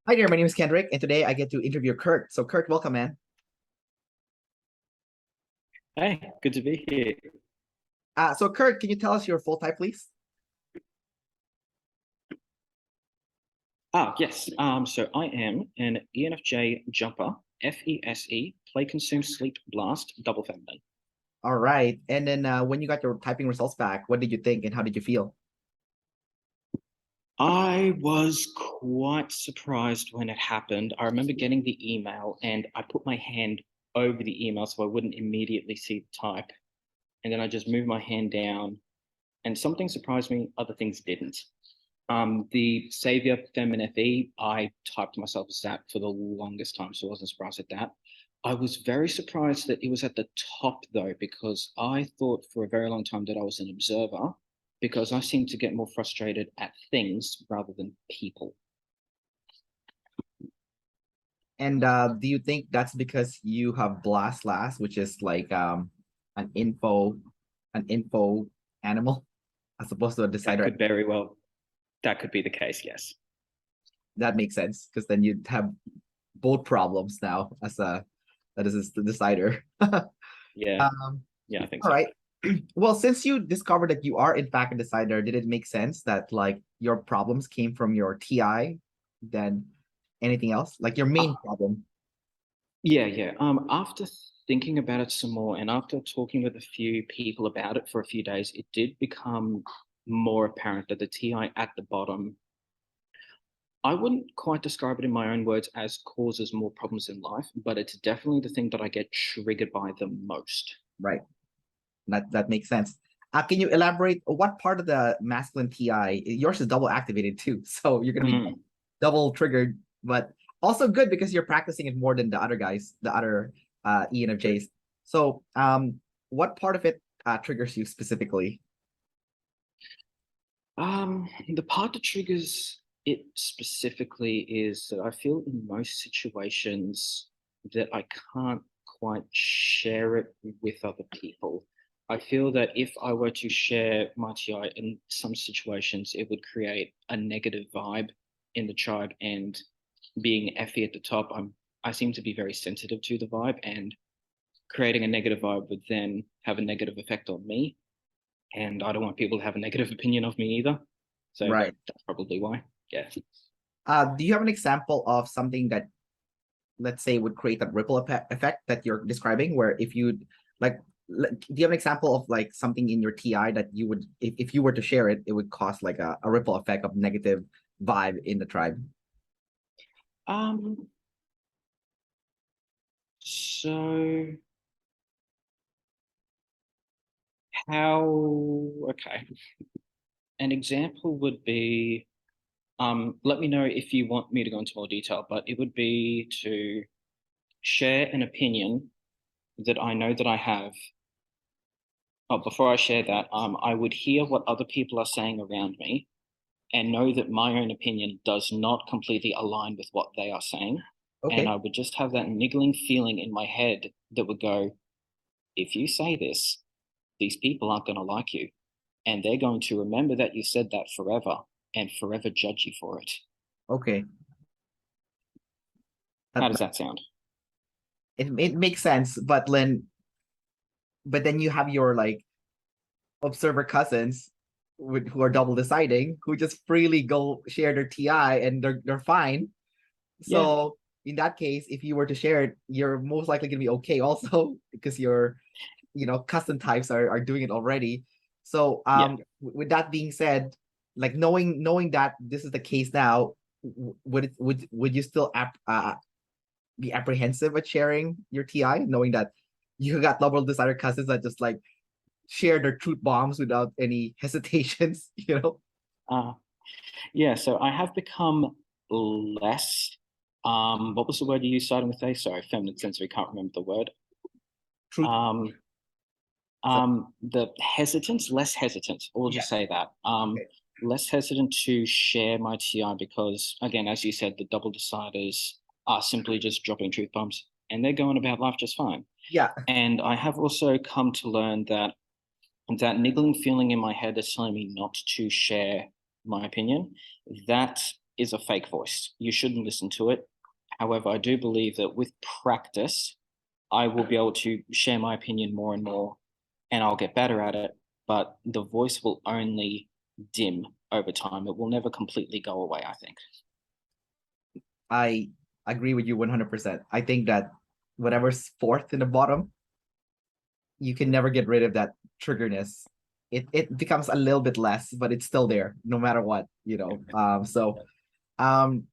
Hi there, my name is Kendrick, and today I get to interview Kurt. So, Kurt, welcome, man. Hey, good to be here. So, Kurt, can you tell us your full type, please? Yes. So I am an ENFJ jumper, FESE, play, consume, sleep, blast, double feminine. All right. And then when you got your typing results back, what did you think and how did you feel? I was quite surprised when it happened. I remember getting the email and I put my hand over the email so I wouldn't immediately see the type. And then I just moved my hand down and something surprised me, other things didn't. The Savior Femin FE, I typed myself as that for the longest time, so I wasn't surprised at that. I was very surprised that it was at the top though, because I thought for a very long time that I was an observer, because I seem to get more frustrated at things rather than people. And do you think that's because you have blast last, which is like an info, an info animal, as opposed to a That decider? could very well, that could be the case, yes. That makes sense because then you'd have both problems now as a that is the decider. Yeah, Um, yeah, I think all so. right. Well, since you discovered that you are in fact a decider, did it make sense that like your problems came from your TI than anything else? Like your main Uh, problem. yeah. After thinking about it some more and after talking with a few people about it for a few days, it did become more apparent that the TI at the bottom, I wouldn't quite describe it in my own words as causes more problems in life, but it's definitely the thing that I get triggered by the most. Right. That makes sense. Can you elaborate what part of the masculine TI? Yours is double activated too, so you're gonna be Mm. double triggered, but also good because you're practicing it more than the other guys, the other ENFJs. So, what part of it triggers you specifically? The part that triggers it specifically is that I feel in most situations that I can't quite share it with other people. I feel that if I were to share my TI in some situations, it would create a negative vibe in the tribe. And being Effie at the top, I seem to be very sensitive to the vibe, and creating a negative vibe would then have a negative effect on me, and I don't want people to have a negative opinion of me either. So Right. that's probably why. Yeah. Do you have an example of something that, let's say, would create that ripple effect that you're describing, where if you like, do you have an example of like something in your TI that you would, if you were to share it, it would cause like a ripple effect of negative vibe in the tribe? Um. So how? Okay. An example would be. Let me know if you want me to go into more detail, but it would be to share an opinion that I know that I have. Oh, before I share that, I would hear what other people are saying around me and know that my own opinion does not completely align with what they are saying. And Okay. I would just have that niggling feeling in my head that would go, if you say this, these people aren't going to like you. And they're going to remember that you said that forever and forever judge you for it. Okay. How That, does that sound? it makes sense, but then you have your like observer cousins who are double deciding who just freely go share their TI and they're fine. Yeah. So in that case, if you were to share it, you're most likely gonna be okay also because your custom types are doing it already. So Yeah. with that being said, like knowing that this is the case now, would you still be apprehensive at sharing your TI, knowing that you got double decided cousins that just like share their truth bombs without any hesitations, you know? Uh, yeah. So I have become less, what was the word you used starting with A? Sorry, feminine sensory, can't remember the word. Truth. Um, So the hesitance, less hesitant, we'll just yes. say that. Okay. Less hesitant to share my TI because, again, as you said, the double deciders are simply just dropping truth bombs and they're going about life just fine. Yeah. And I have also come to learn that that niggling feeling in my head is telling me not to share my opinion. That is a fake voice. You shouldn't listen to it. However, I do believe that with practice, I will be able to share my opinion more and more, and I'll get better at it. But the voice will only dim over time. It will never completely go away, I think. I agree with you 100%. I think that whatever's fourth in the bottom, you can never get rid of that triggerness. It becomes a little bit less, but it's still there no matter what, you know. Um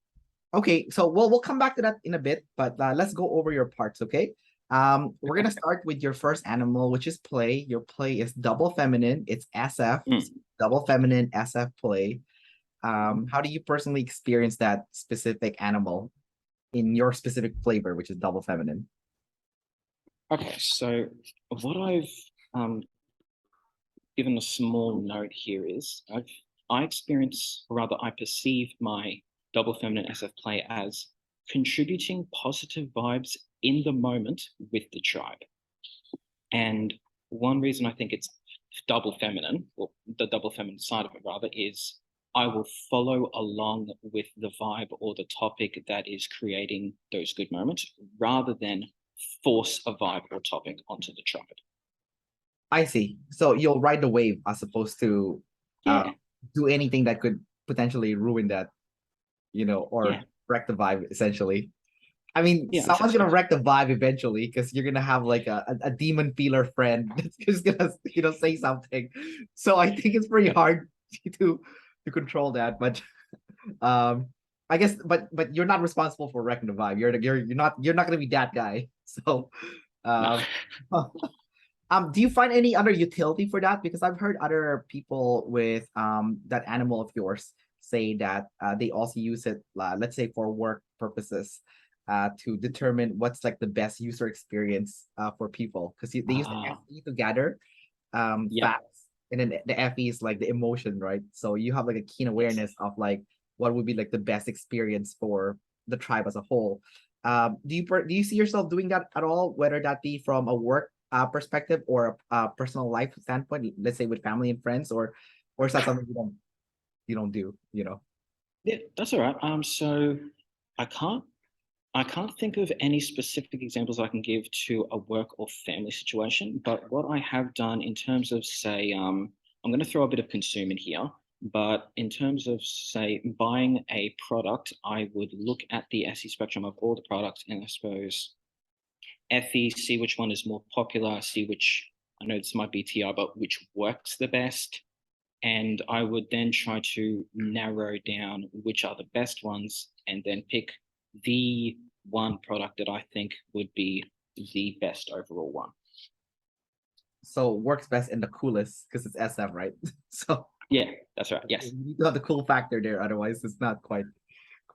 okay, so we'll come back to that in a bit, but let's go over your parts, okay? We're gonna start with your first animal, which is play. Your play is double feminine. It's SF, double feminine SF play. How do you personally experience that specific animal in your specific flavor, which is double feminine? Okay, so what I've given a small note here is I experience, or rather, I perceive my double feminine SF play as contributing positive vibes in the moment with the tribe. And one reason I think it's double feminine, or the double feminine side of it rather, is I will follow along with the vibe or the topic that is creating those good moments rather than force a vibe or topic onto the tribe. I see. So you'll ride the wave as opposed to Yeah. do anything that could potentially ruin that, you know, or Yeah. wreck the vibe, essentially. I mean, Yeah, someone's exactly. gonna wreck the vibe eventually because you're gonna have like a demon feeler friend that's just gonna, you know, say something. So I think it's pretty hard to control that. But I guess, but you're not responsible for wrecking the vibe. You're not gonna be that guy. So No. um do you find any other utility for that? Because I've heard other people with that animal of yours say that they also use it, let's say for work purposes, to determine what's like the best user experience for people. Because they use the FE to gather Yeah. facts, and then the FE is like the emotion, right? So you have like a keen awareness of like what would be like the best experience for the tribe as a whole. Do you see yourself doing that at all, whether that be from a work perspective or a personal life standpoint, let's say with family and friends, or is that something you don't do, you know? Yeah, that's all right. So I can't I can't think of any specific examples I can give to a work or family situation, but what I have done in terms of, say, I'm going to throw a bit of consume in here, but in terms of, say, buying a product, I would look at the SE spectrum of all the products and I suppose FE, see which one is more popular, see which, I know this might be TI, but which works the best. And I would then try to narrow down which are the best ones and then pick the one product that I think would be the best overall one. So works best and the coolest because it's SF, right? So Yeah, that's right. Yes. you need to have the cool factor there, otherwise it's not quite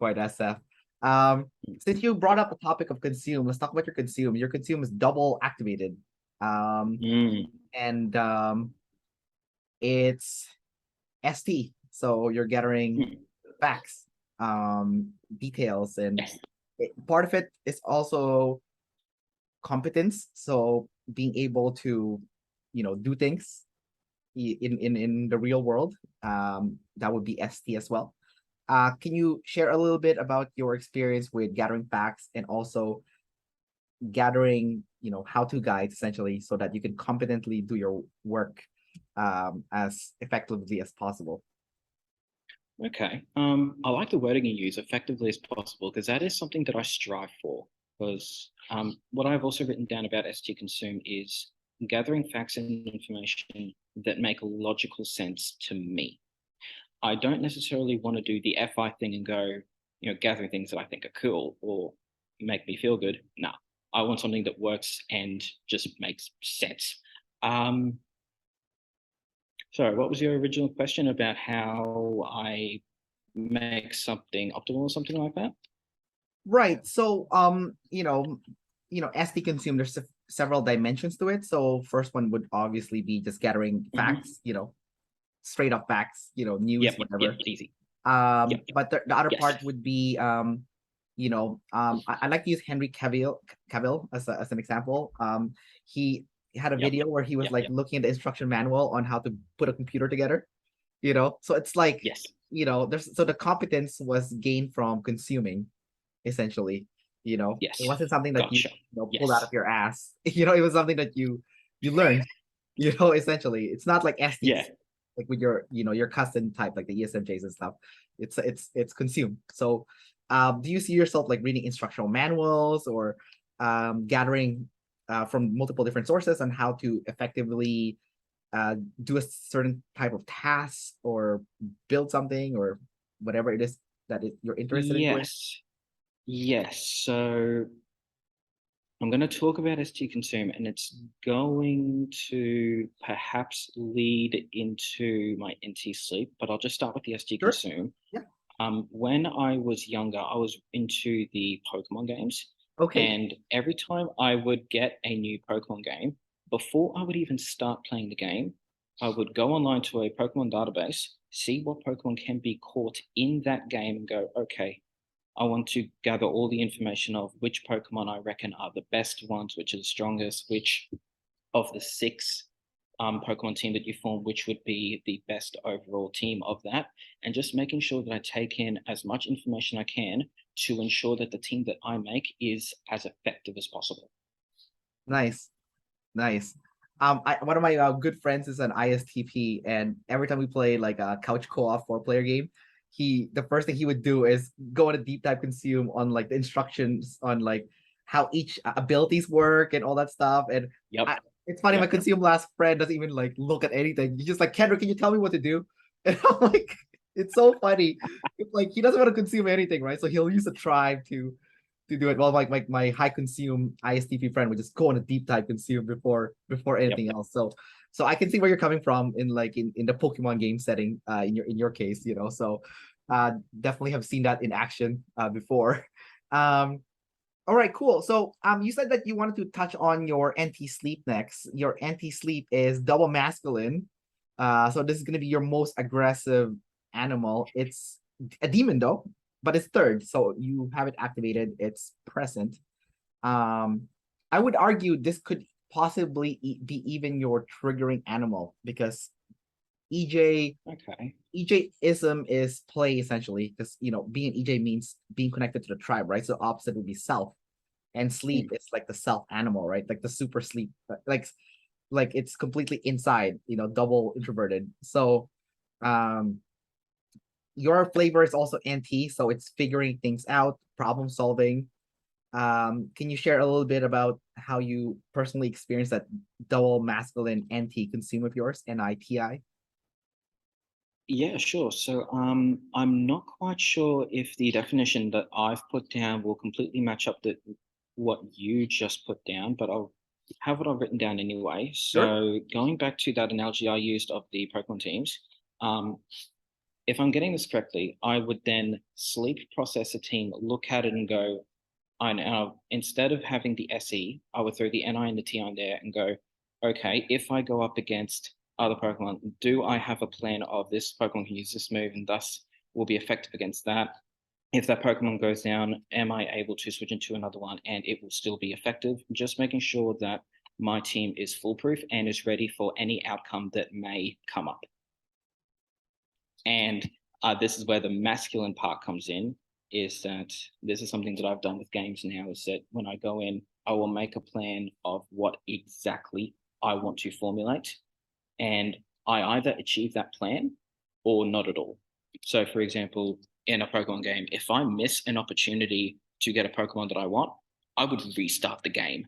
SF. Since you brought up the topic of consume, let's talk about your consume. Your consume is double activated. And it's ST. So you're gathering facts, details, and Yes. part of it is also competence. So being able to, you know, do things in the real world. That would be ST as well. Can you share a little bit about your experience with gathering facts and also gathering, you know, how-to guides essentially so that you can competently do your work as effectively as possible? Okay. I like the wording you use, effectively as possible, because that is something that I strive for. Because what I've also written down about ST Consume is gathering facts and information that make logical sense to me. I don't necessarily want to do the FI thing and go, you know, gathering things that I think are cool or make me feel good. No, I want something that works and just makes sense. Sorry, what was your original question about how I make something optimal or something like that? Right. So ST Consume, there's several dimensions to it. So first one would obviously be just gathering facts, you know, straight up facts, you know, news, whatever. Easy. But the other Yes. part would be I like to use Henry Cavill as an example. He had a video where he was like looking at the instruction manual on how to put a computer together, you know. So it's like Yes. there's so the competence was gained from consuming, essentially. Yes. It wasn't something that Gotcha. pulled out Yes. of your ass. It was something that you learned. Essentially, it's not like Yeah. STs, like with your custom type, like the ESFJs and stuff. It's consumed. So, do you see yourself like reading instructional manuals or gathering from multiple different sources on how to effectively do a certain type of task or build something or whatever it is that you're interested in doing? Yes. Yes. So I'm going to talk about ST consume, and it's going to perhaps lead into my NT sleep, but I'll just start with the ST Sure. consume. Yeah. When I was younger, I was into the Pokemon games, Okay. and every time I would get a new Pokemon game, before I would even start playing the game, I would go online to a Pokemon database, see what Pokemon can be caught in that game, and go, okay, I want to gather all the information of which Pokemon I reckon are the best ones, which are the strongest, which of the six Pokemon team that you form, which would be the best overall team of that, and just making sure that I take in as much information I can to ensure that the team that I make is as effective as possible. Nice. Nice. One of my good friends is an ISTP, and every time we play like a couch co-op 4-player game, the first thing he would do is go on a deep dive consume on like the instructions on like how each abilities work and all that stuff. And Yep. it's funny, my Yep. consume last friend doesn't even like look at anything. He's just like, Kendrick, can you tell me what to do? And I'm like, it's so funny. It's like he doesn't want to consume anything, right? So he'll use a tribe to do it. Well, like my high consume ISTP friend would just go on a deep dive consume before anything Yep. else. So I can see where you're coming from in like in the Pokemon game setting, in your case, So definitely have seen that in action before. All right, cool. So you said that you wanted to touch on your anti-sleep next. Your anti-sleep is double masculine. So this is gonna be your most aggressive animal. It's a demon though, but it's third, so you have it activated, it's present. I would argue this could possibly be even your triggering animal because EJ Okay. EJism is play essentially because being EJ means being connected to the tribe, right? So opposite would be self, and sleep is like the self animal, right? Like the super sleep, like it's completely inside, double introverted. So um your flavor is also NT, so it's figuring things out, problem solving. Can you share a little bit about how you personally experienced that double masculine NT consume of yours, NITI? Yeah, sure. So I'm not quite sure if the definition that I've put down will completely match up to what you just put down, but I'll have what I've written down anyway. Sure. So going back to that analogy I used of the Pokemon teams, um, if I'm getting this correctly, I would then sleep process a team, look at it and go, I know, instead of having the SE, I would throw the NI and the TI in there and go, okay, if I go up against other Pokemon, do I have a plan of this Pokemon can use this move and thus will be effective against that? If that Pokemon goes down, am I able to switch into another one and it will still be effective? Just making sure that my team is foolproof and is ready for any outcome that may come up. And this is where the masculine part comes in, is that this is something that I've done with games now, is that when I go in, I will make a plan of what exactly I want to formulate. And I either achieve that plan or not at all. So, for example, in a Pokemon game, if I miss an opportunity to get a Pokemon that I want, I would restart the game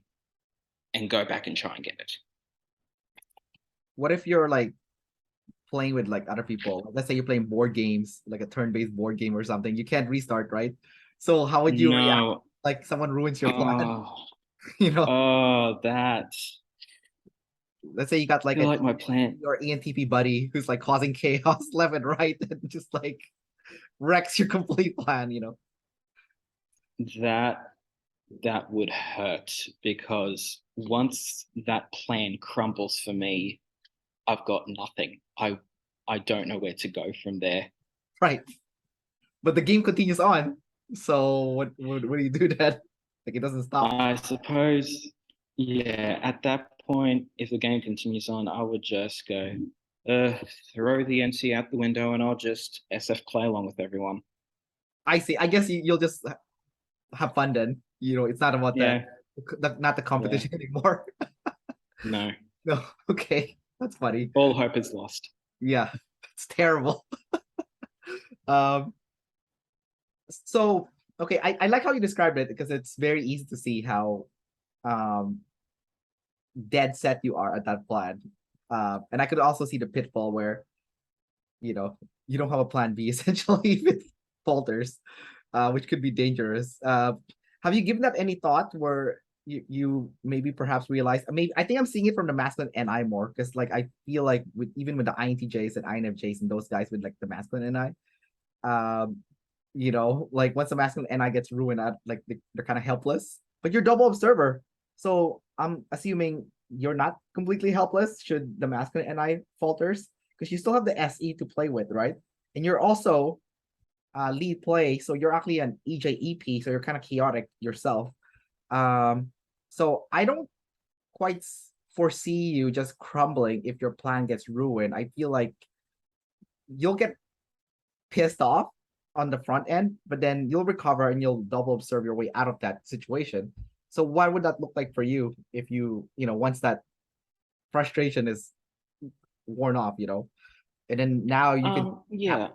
and go back and try and get it. What if you're like playing with like other people? Let's say you're playing board games, like a turn-based board game or something. You can't restart, right? So how would you react? No. Like someone ruins your plan, Oh, you know? that. Let's say you got I like feel like my plan. your ENTP buddy who's like causing chaos left and right and just like wrecks your complete plan. That that would hurt because once that plan crumbles for me, I've got nothing. I don't know where to go from there. Right. But the game continues on. So what do you do then? Like it doesn't stop. I suppose, yeah, at that point, if the game continues on, I would just go, throw the NC out the window and I'll just SF play along with everyone. I see. I guess you'll just have fun then. It's not about Yeah, not the competition anymore. no. No, okay. That's funny. All hope is lost. Yeah, it's terrible. Um, so okay, I like how you described it because it's very easy to see how um dead set you are at that plan. And I could also see the pitfall where you don't have a plan B essentially if it falters, which could be dangerous. Have you given that any thought where you maybe perhaps realize? I think I'm seeing it from the masculine NI more because like I feel like even with the INTJs and INFJs and those guys with like the masculine NI, like once the masculine NI gets ruined, like they're kind of helpless. But you're double observer, so I'm assuming you're not completely helpless should the masculine NI falters because you still have the SE to play with, right? And you're also lead play, so you're actually an EJEP, so you're kind of chaotic yourself. So I don't quite foresee you just crumbling if your plan gets ruined. I feel like you'll get pissed off on the front end, but then you'll recover and you'll double observe your way out of that situation. So what would that look like for you if once that frustration is worn off, and then now you can Yeah,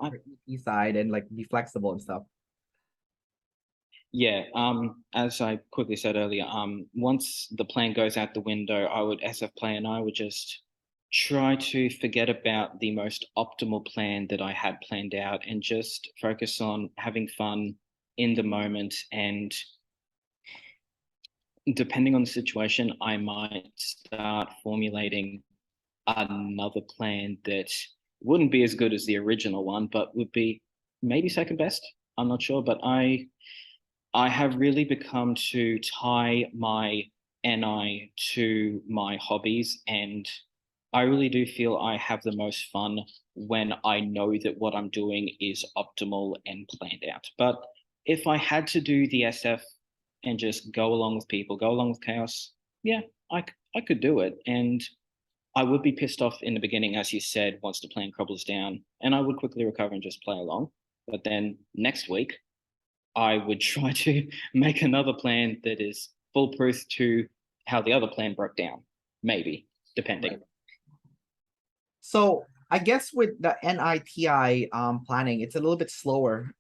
side and like be flexible and stuff. yeah. As I quickly said earlier, once the plan goes out the window, I would SF play and I would just try to forget about the most optimal plan that I had planned out and just focus on having fun in the moment. And depending on the situation, I might start formulating another plan that wouldn't be as good as the original one, but would be maybe second best. I'm not sure, but I have really become to tie my NI to my hobbies, and I really do feel I have the most fun when I know that what I'm doing is optimal and planned out. But if I had to do the SF and just go along with people, go along with chaos, yeah, I could do it. And I would be pissed off in the beginning, as you said, once the plan crumbles down, and I would quickly recover and just play along. But then next week, I would try to make another plan that is foolproof to how the other plan broke down, maybe, depending. Right. So I guess with the NITI planning, it's a little bit slower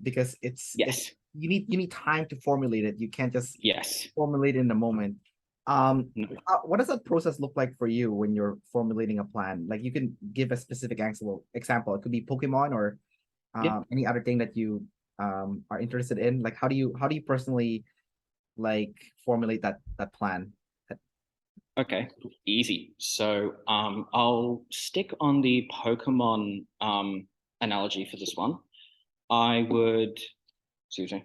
because Yes. you need time to formulate it. You can't just Yes. formulate in the moment. No. What does that process look like for you when you're formulating a plan? Like you can give a specific example. It could be Pokemon or Yeah. any other thing that you are interested in. Like how do you personally like formulate that plan? Okay. Easy. So I'll stick on the Pokemon analogy for this one. I would, excuse me.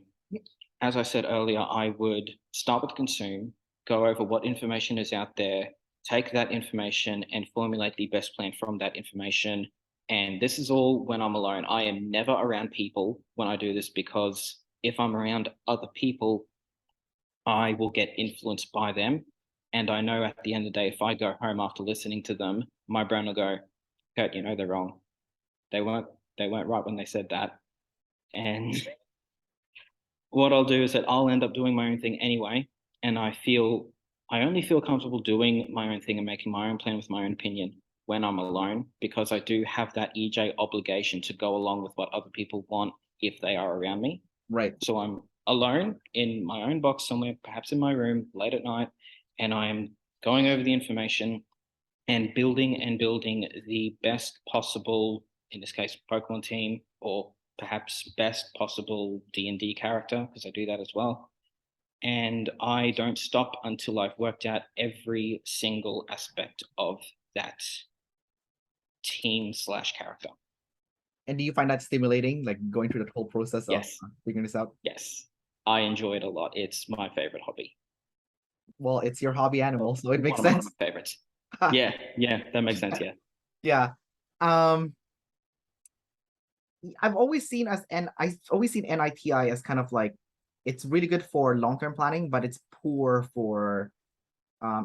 As I said earlier, I would start with consume, go over what information is out there, take that information and formulate the best plan from that information. And this is all when I'm alone. I am never around people when I do this because if I'm around other people, I will get influenced by them. And I know at the end of the day, if I go home after listening to them, my brain will go, Kurt, they're wrong. They weren't right when they said that. And what I'll do is that I'll end up doing my own thing anyway. And I only feel comfortable doing my own thing and making my own plan with my own opinion when I'm alone, because I do have that EJ obligation to go along with what other people want if they are around me. Right. So I'm alone in my own box somewhere, perhaps in my room late at night, and I'm going over the information and building the best possible, in this case, Pokemon team, or perhaps best possible D&D character, because I do that as well. And I don't stop until I've worked out every single aspect of that team/character. And do you find that stimulating, like going through that whole process of Yes. figuring this out? Yes. I enjoy it a lot. It's my favorite hobby. Well, it's your hobby animal, so it makes One of sense. my favorites. Yeah, that makes sense. Yeah. Yeah. I've always seen NITI as kind of like it's really good for long-term planning, but it's poor for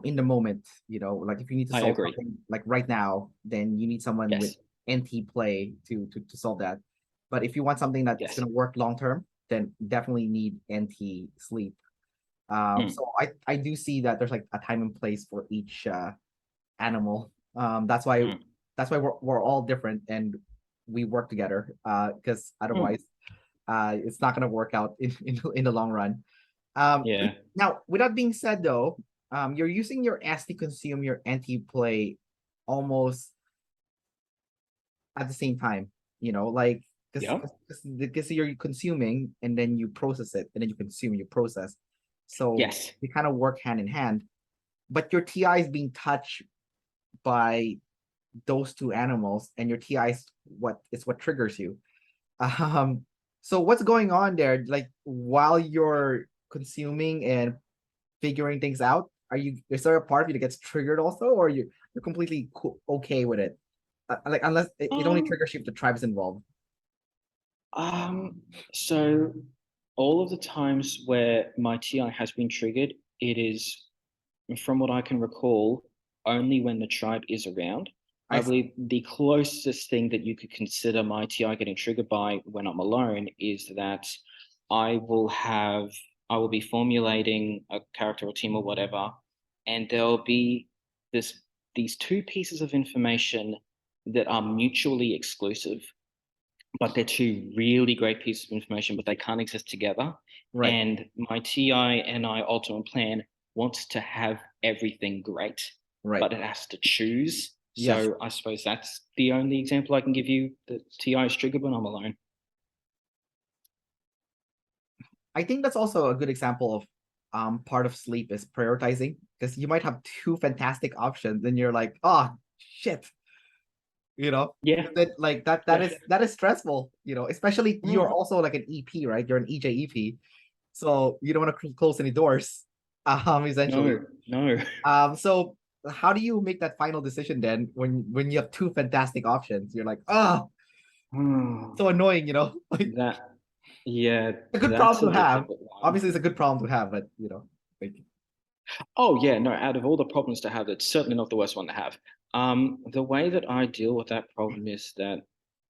in the moment, like if you need to I solve agree. something like right now, then you need someone with Yes. NT play to solve that. But if you want something that's Yes. going to work long term, then definitely need NT sleep. Mm. So I do see that there's like a time and place for each animal. That's why Mm. we're all different and we work together. Because Mm. otherwise, it's not gonna work out in the long run. Yeah. Now, with that being said, though, you're using your S to consume your NT play almost at the same time. Like Yep. because you're consuming and then you process it and then you consume, you process. So Yes. they kind of work hand in hand. But your TI is being touched by those two animals, and your TI is what triggers you. Um, so what's going on there? Like while you're consuming and figuring things out, is there a part of you that gets triggered also, or you're completely okay with it? Like unless it only Um, triggers you if the tribe is involved. so all of the times where my TI has been triggered, it is, from what I can recall, only when the tribe is around. I I see. believe the closest thing that you could consider my TI getting triggered by when I'm alone is that I will have, I will be formulating a character or team or whatever, and there'll be this these two pieces of information that are mutually exclusive, but they're two really great pieces of information, but they can't exist together. Right. And my TI and I ultimate plan wants to have everything great, Right. but it has to choose. Yes. So I suppose that's the only example I can give you that TI is triggered when I'm alone. I think that's also a good example of part of sleep is prioritizing, because you might have two fantastic options and you're like, oh shit, Yeah, that like that yeah. is stressful, especially you're Mm, also like an EP, right? You're an EJEP, so you don't want to close any doors, essentially. no, no. So how do you make that final decision then when you have two fantastic options? You're like, oh, Hmm, so annoying, like that, yeah, a good that's problem a to have. difficult one. Obviously, it's a good problem to have, but like Oh yeah, no, out of all the problems to have, it's certainly not the worst one to have. The way that I deal with that problem is that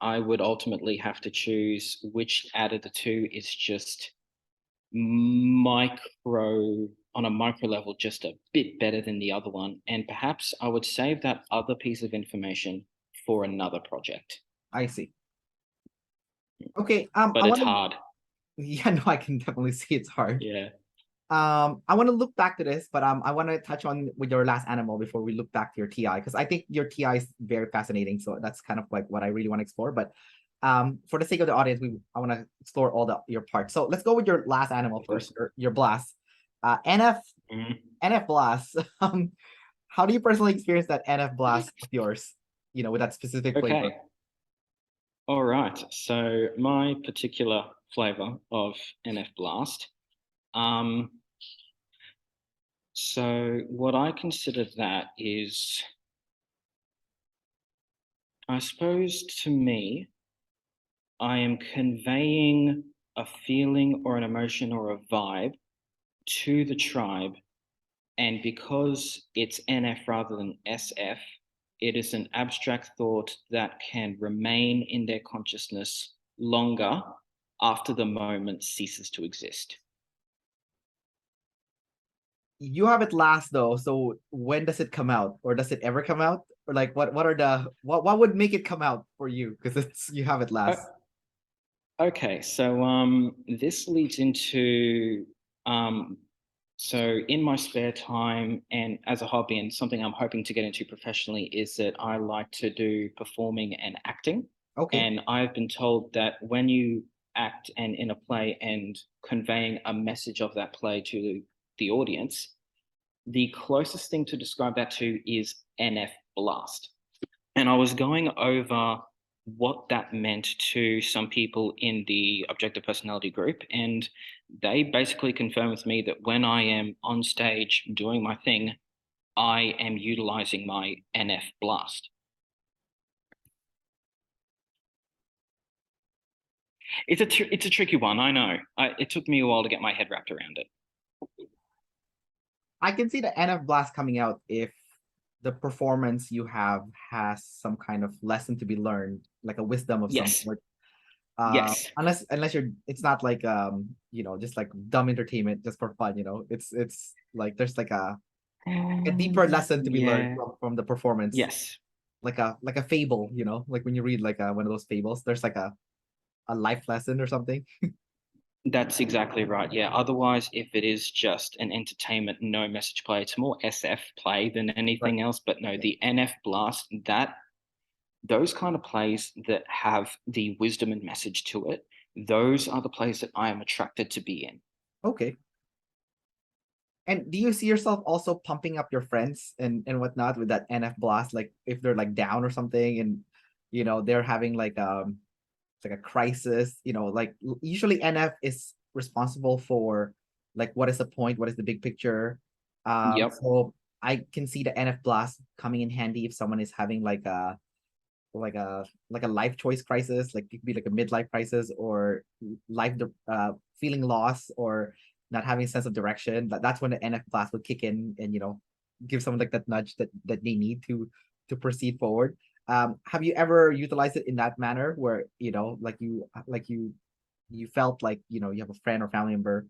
I would ultimately have to choose which out of the two is just micro, on a micro level, just a bit better than the other one. And perhaps I would save that other piece of information for another project. I see. Okay, But I it's want to hard. yeah, no, I can definitely see it's hard. Yeah. I want to look back to this, but I want to touch on with your last animal before we look back to your TI, because I think your TI is very fascinating. So that's kind of like what I really want to explore. But for the sake of the audience, I want to explore all your parts. So let's go with your last animal Of first, course. your blast. NF Mhm. NF blast. How do you personally experience that NF blast of yours? With that specific flavor. Okay. All right. So my particular flavor of NF Blast. Um, so what I consider that is, I suppose to me, I am conveying a feeling or an emotion or a vibe to the tribe. And because it's NF rather than SF, it is an abstract thought that can remain in their consciousness longer after the moment ceases to exist. You have it last though, so when does it come out, or does it ever come out, or like what would make it come out for you, because it's you have it Uh, last. Okay, so this leads into um, so in my spare time and as a hobby and something I'm hoping to get into professionally is that I like to do performing and acting. Okay. And I've been told that when you act and in a play and conveying a message of that play to the audience, the closest thing to describe that to is NF Blast. And I was going over what that meant to some people in the objective personality group. And they basically confirmed with me that when I am on stage doing my thing, I am utilizing my NF blast. It's a tricky one, I know. It took me a while to get my head wrapped around it. I can see the NF blast coming out if the performance you have has some kind of lesson to be learned, like a wisdom of some Yes. sort. Yes. Unless you're, it's not like just like dumb entertainment just for fun. It's like there's like a deeper lesson to be learned Yeah. from the performance, Yes. like a fable. Like when you read like one of those fables, there's like a life lesson or something. That's exactly right. Yeah. Otherwise, if it is just an entertainment, no message play, it's more SF play than Right. anything else. But no, Yeah. the NF Blast, those kind of plays that have the wisdom and message to it, those are the plays that I am attracted to be in. Okay. And do you see yourself also pumping up your friends and whatnot with that NF blast? Like if they're like down or something, and they're having like a crisis. Like usually NF is responsible for like what is the point, what is the big picture. Yep. So I can see the NF blast coming in handy if someone is having like a life choice crisis, like it could be like a midlife crisis or life feeling lost or not having a sense of direction. That's when the NF class would kick in and give someone like that nudge that they need to proceed forward. Have you ever utilized it in that manner where you felt like you have a friend or family member,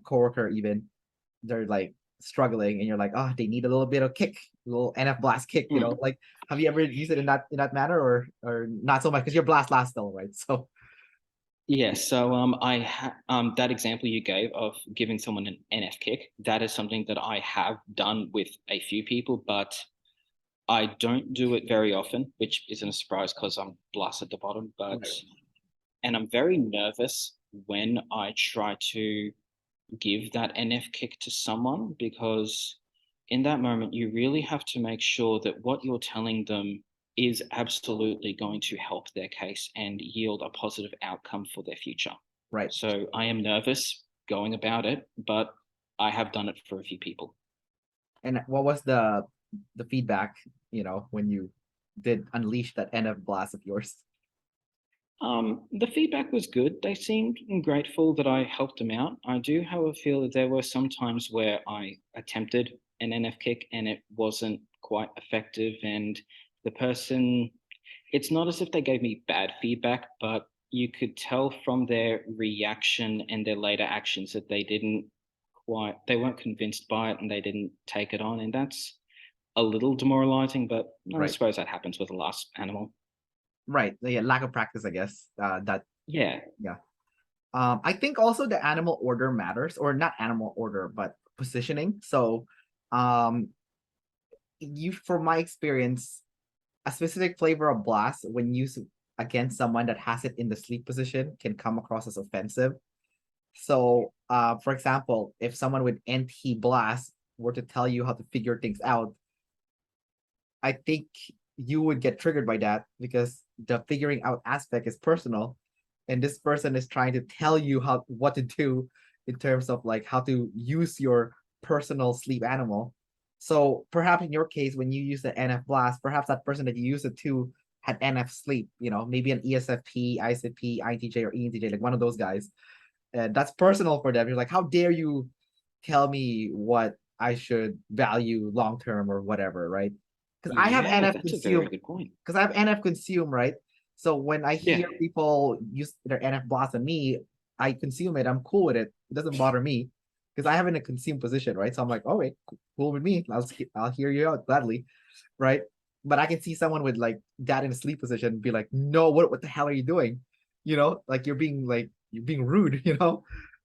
coworker even, they're like struggling and you're like, oh, they need a little bit of kick, a little NF blast kick, Mm. like have you ever used it in that manner or not so much because your blast lasts still, right? So Yeah, so that example you gave of giving someone an NF kick, that is something that I have done with a few people, but I don't do it very often, which isn't a surprise because I'm blessed at the bottom. right, And I'm very nervous when I try to give that NF kick to someone because in that moment, you really have to make sure that what you're telling them is absolutely going to help their case and yield a positive outcome for their future. right. So I am nervous going about it, but I have done it for a few people. And what was the feedback, when you did unleash that NF blast of yours? The feedback was good. They seemed grateful that I helped them out. I do, however, feel that there were some times where I attempted an NF kick and it wasn't quite effective. And the person, it's not as if they gave me bad feedback, but you could tell from their reaction and their later actions that they weren't convinced by it and they didn't take it on. And that's a little demoralizing, but I Right, suppose that happens with the last animal. right. Yeah, lack of practice, I guess. That Yeah. Yeah. I think also the animal order matters, or not animal order, but positioning. So, um, from my experience, a specific flavor of blast when used against someone that has it in the sleep position can come across as offensive. So, for example, if someone with anti-blast were to tell you how to figure things out, I think you would get triggered by that because the figuring out aspect is personal, and this person is trying to tell you what to do in terms of like how to use your personal sleep animal. So perhaps in your case, when you use the NF blast, perhaps that person that you use it to had NF sleep, maybe an ESFP, ISFP, INTJ, or ENTJ, like one of those guys. And that's personal for them. You're like, how dare you tell me what I should value long term or whatever, right? Because I have Yeah, NF that's a very consume, good point. because I have NF consume, right? So when I Yeah. hear people use their NF blast on me, I consume it. I'm cool with it. It doesn't bother me because I have in a consume position, right? So I'm like, oh wait, cool with me. I'll hear you out gladly, right? But I can see someone with like that in a sleep position be like, no, what the hell are you doing? Like you're being rude,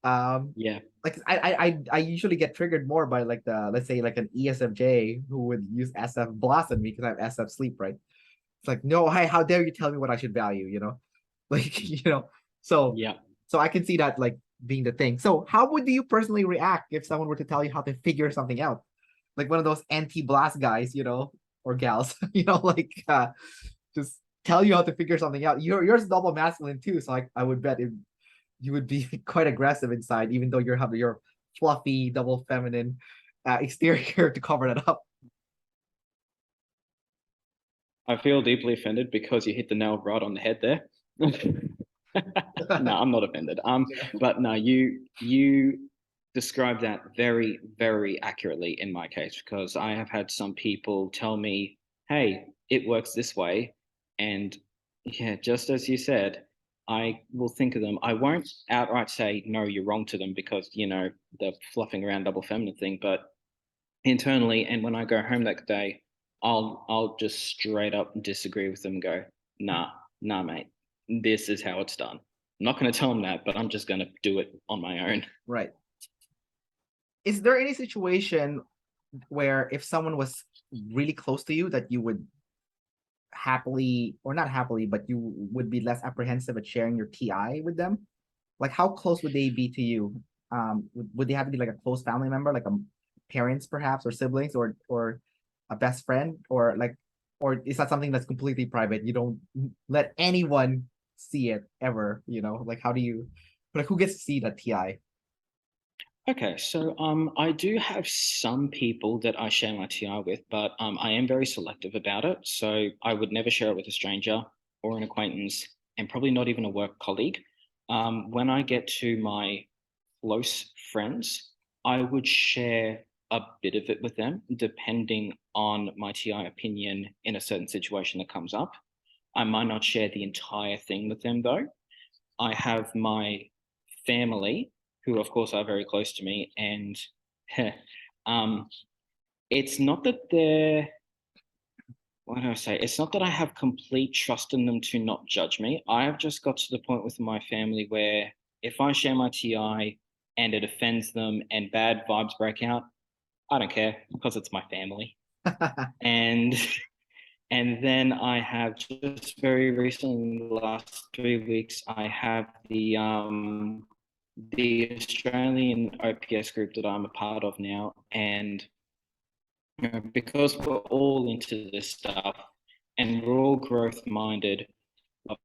Um, Yeah. like I usually get triggered more by like let's say like an ESFJ who would use SF blast on me because I have SF sleep, right? It's like, no, hey, how dare you tell me what I should value, Like, so Yeah. so I can see that like being the thing. So how would you personally react if someone were to tell you how to figure something out? Like one of those anti-blast guys, or gals, like just tell you how to figure something out. Yours is double masculine too, so I would bet you would be quite aggressive inside, even though you have your fluffy double feminine exterior to cover that up. I feel deeply offended because you hit the nail right on the head there. No, I'm not offended. But no, you describe that very, very accurately in my case, because I have had some people tell me, hey, it works this way. And yeah, just as you said, I will think of them. I won't outright say, no, you're wrong to them because, the fluffing around double feminine thing, but internally, and when I go home that day, I'll just straight up disagree with them and go, nah, nah, mate, this is how it's done. I'm not going to tell them that, but I'm just going to do it on my own. Right. Is there any situation where if someone was really close to you that you would happily, or not happily, but you would be less apprehensive at sharing your TI with them? Like how close would they be to you? Would they have to be like a close family member, like a parents perhaps, or siblings, or a best friend, or like, or is that something that's completely private? You don't let anyone see it ever, Like how do you, like who gets to see that TI? Okay, so I do have some people that I share my TI with, but I am very selective about it. So I would never share it with a stranger or an acquaintance, and probably not even a work colleague. When I get to my close friends, I would share a bit of it with them, depending on my TI opinion in a certain situation that comes up. I might not share the entire thing with them though. I have my family, who of course are very close to me, and um, it's not that they're, what do I say? It's not that I have complete trust in them to not judge me. I have just got to the point with my family where if I share my TI and it offends them and bad vibes break out, I don't care because it's my family. And and then I have just very recently, in the last 3 weeks, I have the Australian OPS group that I'm a part of now, and because we're all into this stuff and we're all growth minded of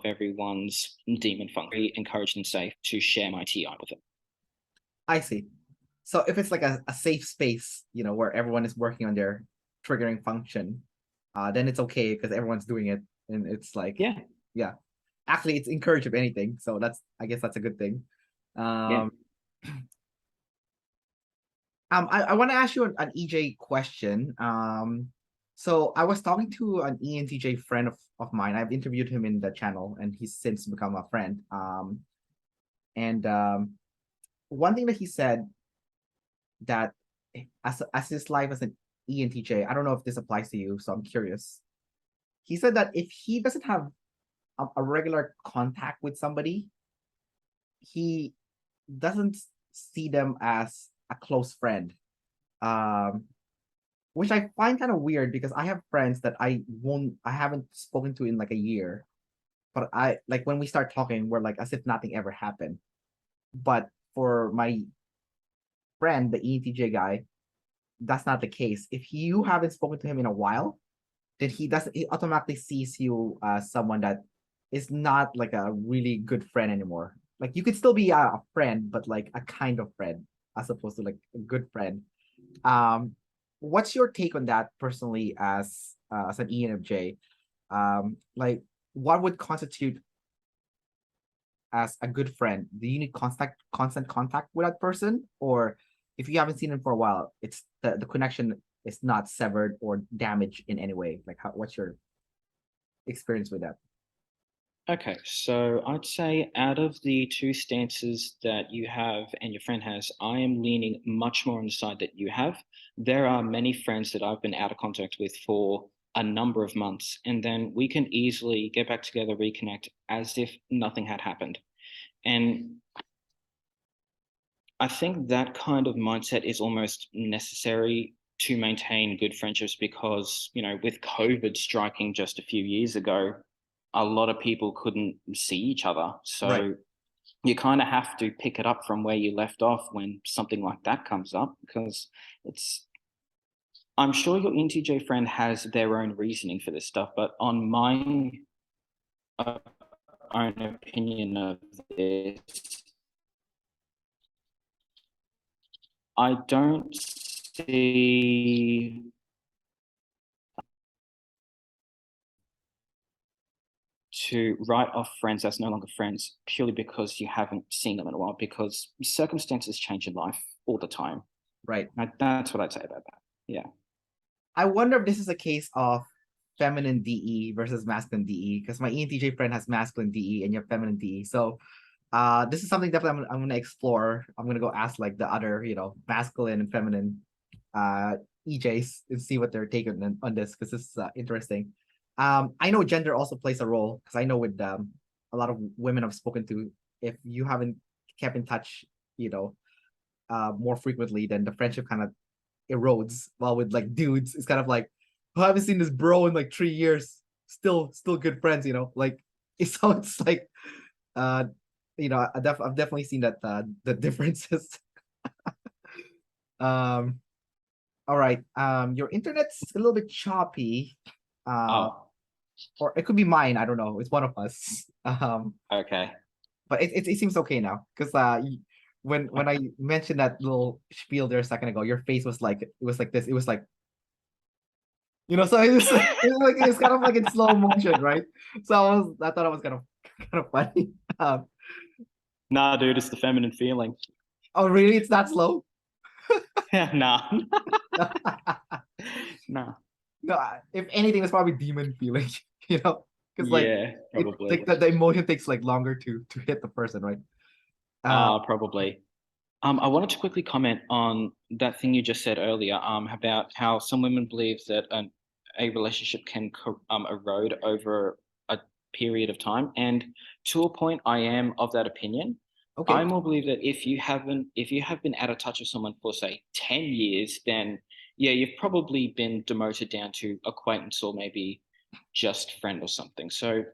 everyone's demon function, encouraged and safe to share my TI with them. I see. So if it's like a safe space, where everyone is working on their triggering function, then it's okay because everyone's doing it, and it's like, Yeah, yeah. Actually, it's encouraged if anything, so I guess that's a good thing. yeah. I want to ask you an EJ question. So I was talking to an ENTJ friend of mine. I've interviewed him in the channel, and he's since become a friend. And one thing that he said, that as his life as an ENTJ, I don't know if this applies to you, so I'm curious. He said that if he doesn't have a regular contact with somebody, he doesn't see them as a close friend. Um, which I find kind of weird because I have friends that I haven't spoken to in like a year, but I like when we start talking, we're like as if nothing ever happened. But for my friend, the ENTJ guy, that's not the case. If you haven't spoken to him in a while, then he automatically sees you as someone that is not like a really good friend anymore. Like you could still be a friend, but like a kind of friend as opposed to like a good friend. Um, what's your take on that personally as an ENFJ? Like what would constitute as a good friend? Do you need constant contact with that person, or if you haven't seen him for a while, it's the connection is not severed or damaged in any way? Like what's your experience with that? Okay, so I'd say out of the two stances that you have and your friend has, I am leaning much more on the side that you have. There are many friends that I've been out of contact with for a number of months, and then we can easily get back together, reconnect as if nothing had happened. And I think that kind of mindset is almost necessary to maintain good friendships because, with COVID striking just a few years ago, a lot of people couldn't see each other. Right. So you kind of have to pick it up from where you left off when something like that comes up because I'm sure your NTJ friend has their own reasoning for this stuff, but on my uh, own opinion of this, I don't see to write off friends that's no longer friends purely because you haven't seen them in a while, because circumstances change in life all the time. Right. That's what I'd say about that. Yeah. I wonder if this is a case of feminine DE versus masculine DE, because my ENTJ friend has masculine DE and you have feminine DE. So this is something definitely I'm gonna explore. I'm gonna go ask like the other, masculine and feminine EJs and see what they're taking on this, because this is interesting. I know gender also plays a role, because I know with a lot of women I've spoken to, if you haven't kept in touch, more frequently, then the friendship kind of erodes. While with like dudes, it's kind of like, oh, I haven't seen this bro in like 3 years, still good friends, like it's like I've definitely seen that the differences. All right. Your internet's a little bit choppy. Oh, Or it could be mine. I don't know. It's one of us. okay. But it seems okay now, because when I mentioned that little spiel there a second ago, your face was like, it was like this. It was like, so it's kind of like in slow motion, right? So I thought it was kind of funny. Nah, dude, it's the feminine feeling. Oh, really? It's that slow? Yeah, nah. Nah. No, if anything, it's probably demon feeling, because Yeah, probably. like the emotion takes like longer to hit the person, right? Probably. I wanted to quickly comment on that thing you just said earlier, about how some women believe that a relationship can erode over a period of time. And to a point, I am of that opinion. Okay. I more believe that if you have been out of touch with someone for say 10 years, then yeah, you've probably been demoted down to acquaintance or maybe just friend or something. So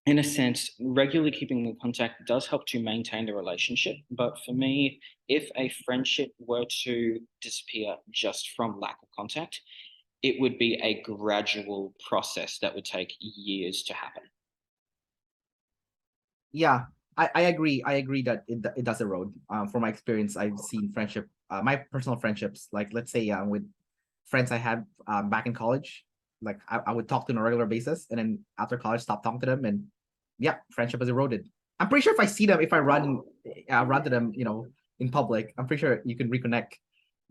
in a sense, regularly keeping in contact does help to maintain the relationship. But for me, if a friendship were to disappear just from lack of contact, it would be a gradual process that would take years to happen. Yeah, I agree. I agree that it does erode. From my experience, I've seen friendship, my personal friendships, like let's say with friends I had back in college, like I would talk to them on a regular basis, and then after college, stop talking to them, and yeah, friendship has eroded. I'm pretty sure if I see them, if I run to them, in public, I'm pretty sure you can reconnect.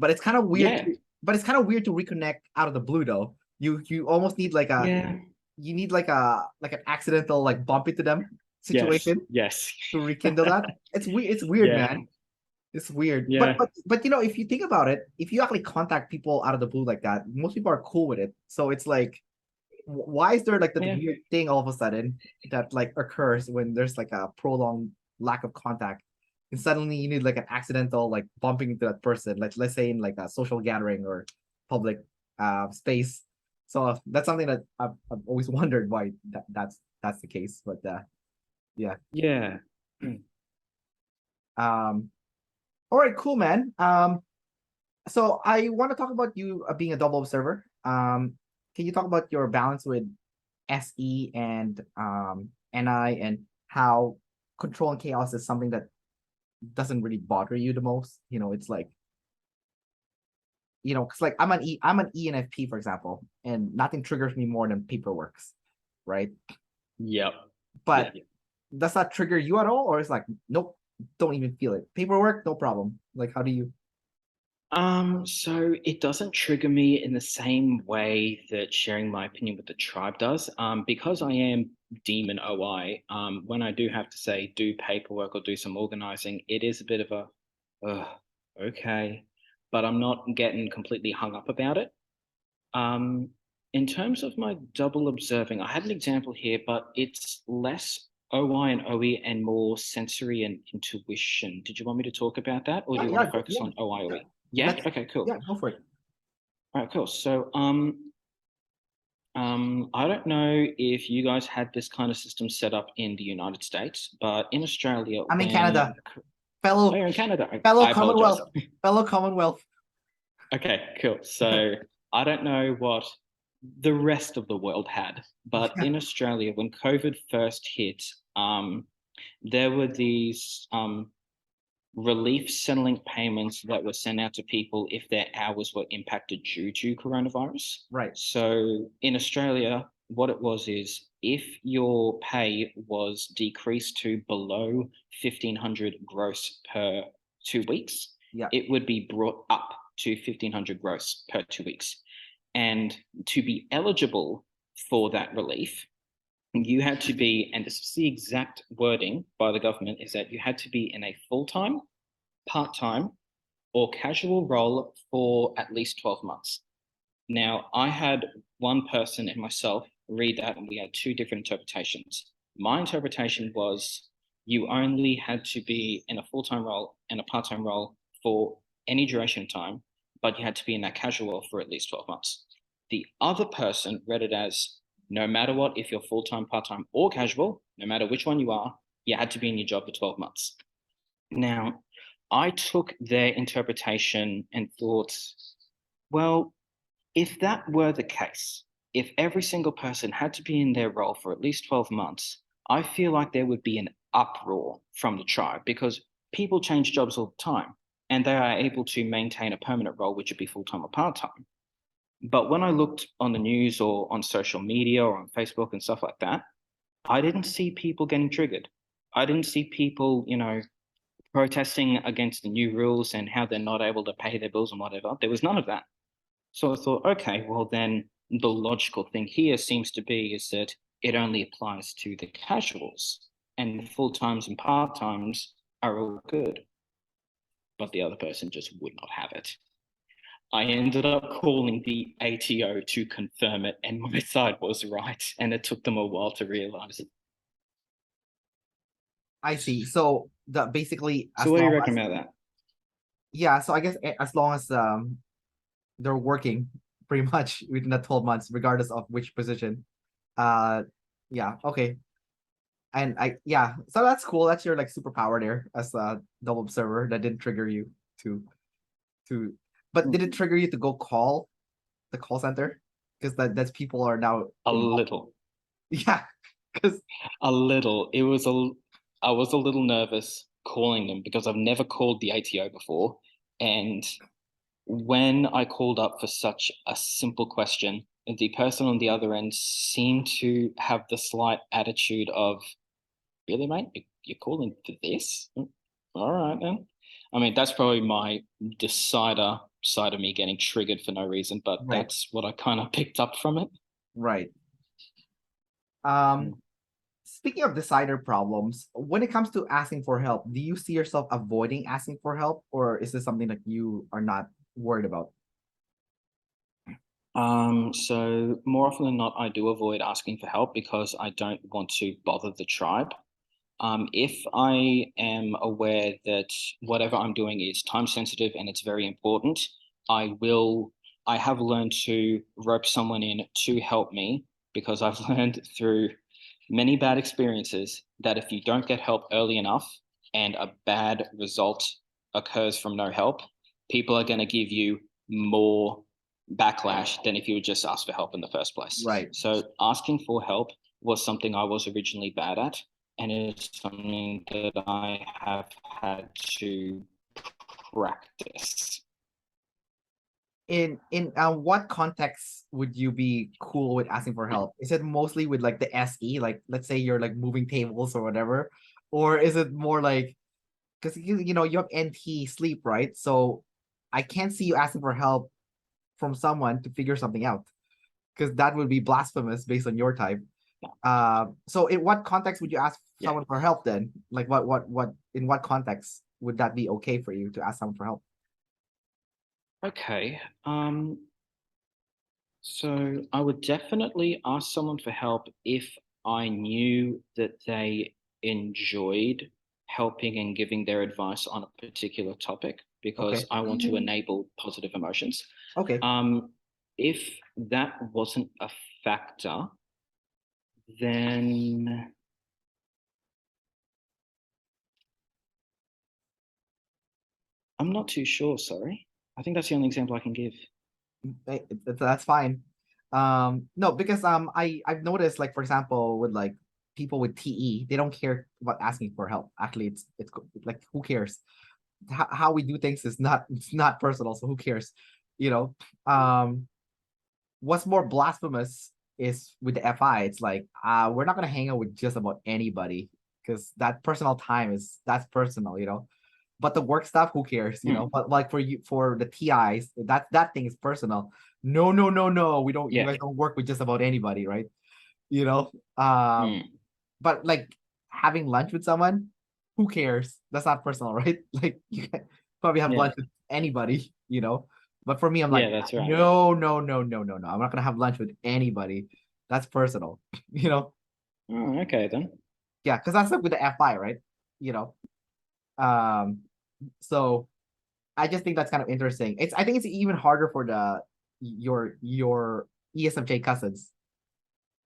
But it's kind of weird. Yeah. But it's kind of weird to reconnect out of the blue, though. You almost need like Yeah. you need like an accidental like bump into them Yes. situation Yes. to rekindle that. It's weird. It's weird, Yeah. man. It's weird. But Yeah. but if you think about it, if you actually contact people out of the blue like that, most people are cool with it. So it's like, why is there like the Yeah. weird thing all of a sudden that like occurs when there's like a prolonged lack of contact, and suddenly you need like an accidental like bumping into that person, like let's say in like a social gathering or public space. So that's something that I've always wondered why that's the case. But yeah. Yeah. Um. All right, cool, man. So I want to talk about you being a double observer. Can you talk about your balance with SE and NI, and how control and chaos is something that doesn't really bother you the most? It's like, because like I'm an ENFP, for example, and nothing triggers me more than paperwork, right? Yep. But Yeah. does that trigger you at all, or it's like, nope, don't even feel it. Paperwork, no problem. Like, how do you? So it doesn't trigger me in the same way that sharing my opinion with the tribe does. Because I am demon OI, when I do have to say do paperwork or do some organizing, it is a bit of okay, but I'm not getting completely hung up about it. Um, in terms of my double observing, I had an example here, but it's less OI and OE and more sensory and intuition. Did you want me to talk about that, or do you want to focus on OI OE? Yeah. Let's Okay. Cool. Yeah, go for it. All right. Cool. So, I don't know if you guys had this kind of system set up in the United States, but in Australia, I'm in when Canada, oh, fellow you're in Canada. fellow I apologize. Commonwealth, fellow Commonwealth. Okay, cool. So I don't know what the rest of the world had, but Yeah. in Australia, when COVID first hit, there were these relief settling payments that were sent out to people if their hours were impacted due to coronavirus. Right. So in Australia, what it was is if your pay was decreased to below 1,500 gross per 2 weeks, Yeah. it would be brought up to 1,500 gross per 2 weeks. And to be eligible for that relief, you had to be, and this is the exact wording by the government, is that you had to be in a full-time, part-time, or casual role for at least 12 months. Now, I had one person and myself read that, and we had two different interpretations. My interpretation was you only had to be in a full-time role and a part-time role for any duration of time, but you had to be in that casual role for at least 12 months. The other person read it as no matter what, if you're full-time, part-time, or casual, no matter which one you are, you had to be in your job for 12 months. Now, I took their interpretation and thought, well, if that were the case, if every single person had to be in their role for at least 12 months, I feel like there would be an uproar from the tribe because people change jobs all the time and they are able to maintain a permanent role, which would be full-time or part-time. But when I looked on the news or on social media or on Facebook and stuff like that, I didn't see people getting triggered. I didn't see people, protesting against the new rules and how they're not able to pay their bills and whatever. There was none of that. So I thought, okay, well then the logical thing here seems to be is that it only applies to the casuals and full-times and part-times are all good. But the other person just would not have it. I ended up calling the ATO to confirm it, and my side was right, and it took them a while to realize it. I see. So basically, So what do you reckon about that? Yeah, so I guess as long as they're working pretty much within the 12 months, regardless of which position. Yeah, okay. And so that's cool. That's your like superpower there as a double observer that didn't trigger you to but did it trigger you to go call the call center? Because that's people are now A little. Yeah, because A little. I was a little nervous calling them because I've never called the ATO before. And when I called up for such a simple question, the person on the other end seemed to have the slight attitude of, really, mate? You're calling for this? All right, then. I mean, that's probably my decider side of me getting triggered for no reason, but Right. that's what I kind of picked up from it. Right. Speaking of decider problems, when it comes to asking for help, do you see yourself avoiding asking for help, or is this something that you are not worried about? So more often than not, I do avoid asking for help because I don't want to bother the tribe. If I am aware that whatever I'm doing is time sensitive and it's very important, I have learned to rope someone in to help me because I've learned through many bad experiences that if you don't get help early enough and a bad result occurs from no help, people are going to give you more backlash than if you would just ask for help in the first place. Right. So asking for help was something I was originally bad at, and it's something that I have had to practice. In what context would you be cool with asking for help? Is it mostly with like the SE, like let's say you're like moving tables or whatever, or is it more like because you know you have NT sleep, right? So I can't see you asking for help from someone to figure something out because that would be blasphemous based on your type. So in what context would you ask someone for help then? Like what in what context would that be okay for you to ask someone for help? Okay. So I would definitely ask someone for help if I knew that they enjoyed helping and giving their advice on a particular topic because Okay. I want to enable positive emotions. Okay. If that wasn't a factor, then I'm not too sure, sorry. I think that's the only example I can give. That's fine. No, because I've noticed like for example with like people with TE, they don't care about asking for help. Actually, it's like who cares? How we do things is not it's not personal, so who cares? You know. What's more blasphemous is with the FI, it's like we're not gonna hang out with just about anybody because that personal time that's personal, you know. But the work stuff, who cares, you know? But like for the TIs, that thing is personal. No, no, no, no. We don't. You Yeah. guys don't work with just about anybody, right? You know. But like having lunch with someone, who cares? That's not personal, right? Like you can probably have Yeah. lunch with anybody, you know. But for me, I'm Yeah, like, that's right. no, no, no, no, no, no. I'm not gonna have lunch with anybody. That's personal, you know. Oh, okay then. Yeah, because that's like with the FI, right? You know. Um, so I just think that's kind of interesting. I think it's even harder for your ESFJ cousins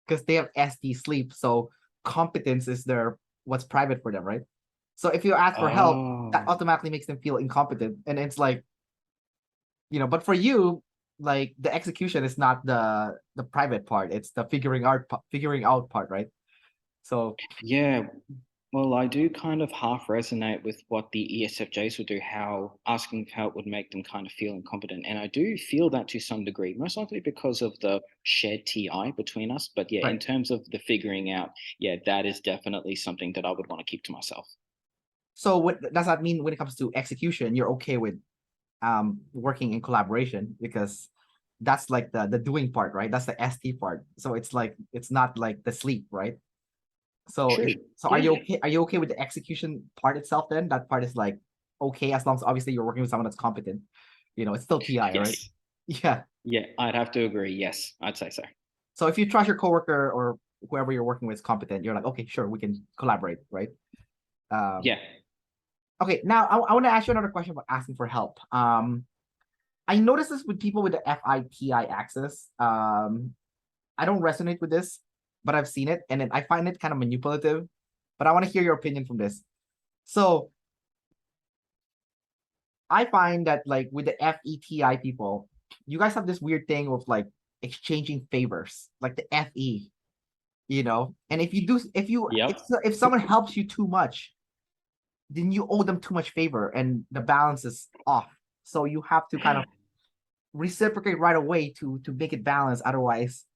because they have SD sleep. So competence is their what's private for them, right? So if you ask for help, that Oh, automatically makes them feel incompetent. And it's like, you know, but for you, like the execution is not the private part, it's the figuring out part, right? So yeah. Well, I do kind of half resonate with what the ESFJs would do, how asking for help would make them kind of feel incompetent. And I do feel that to some degree, most likely because of the shared TI between us. But yeah, in right. terms of the figuring out, yeah, that is definitely something that I would want to keep to myself. So what does that mean when it comes to execution? You're okay with working in collaboration because that's like the doing part, right? That's the ST part. So it's like it's not like the sleep, right? So True. so are Yeah. you okay? Are you okay with the execution part itself then? That part is like okay as long as obviously you're working with someone that's competent. You know, it's still TI, right? Yes. Yeah. Yeah, I'd have to agree. Yes, I'd say so. So if you trust your coworker or whoever you're working with is competent, you're like, okay, sure, we can collaborate, right? Um, Yeah. okay, now I want to ask you another question about asking for help. I notice this with people with the FITI axis. I don't resonate with this, but I've seen it and I find it kind of manipulative. But I want to hear your opinion from this. So I find that like with the FETI people, you guys have this weird thing of like exchanging favors, like the FE, you know. And if you do, Yep. if someone helps you too much, then you owe them too much favor, and the balance is off. So you have to kind of reciprocate right away to make it balance. Otherwise,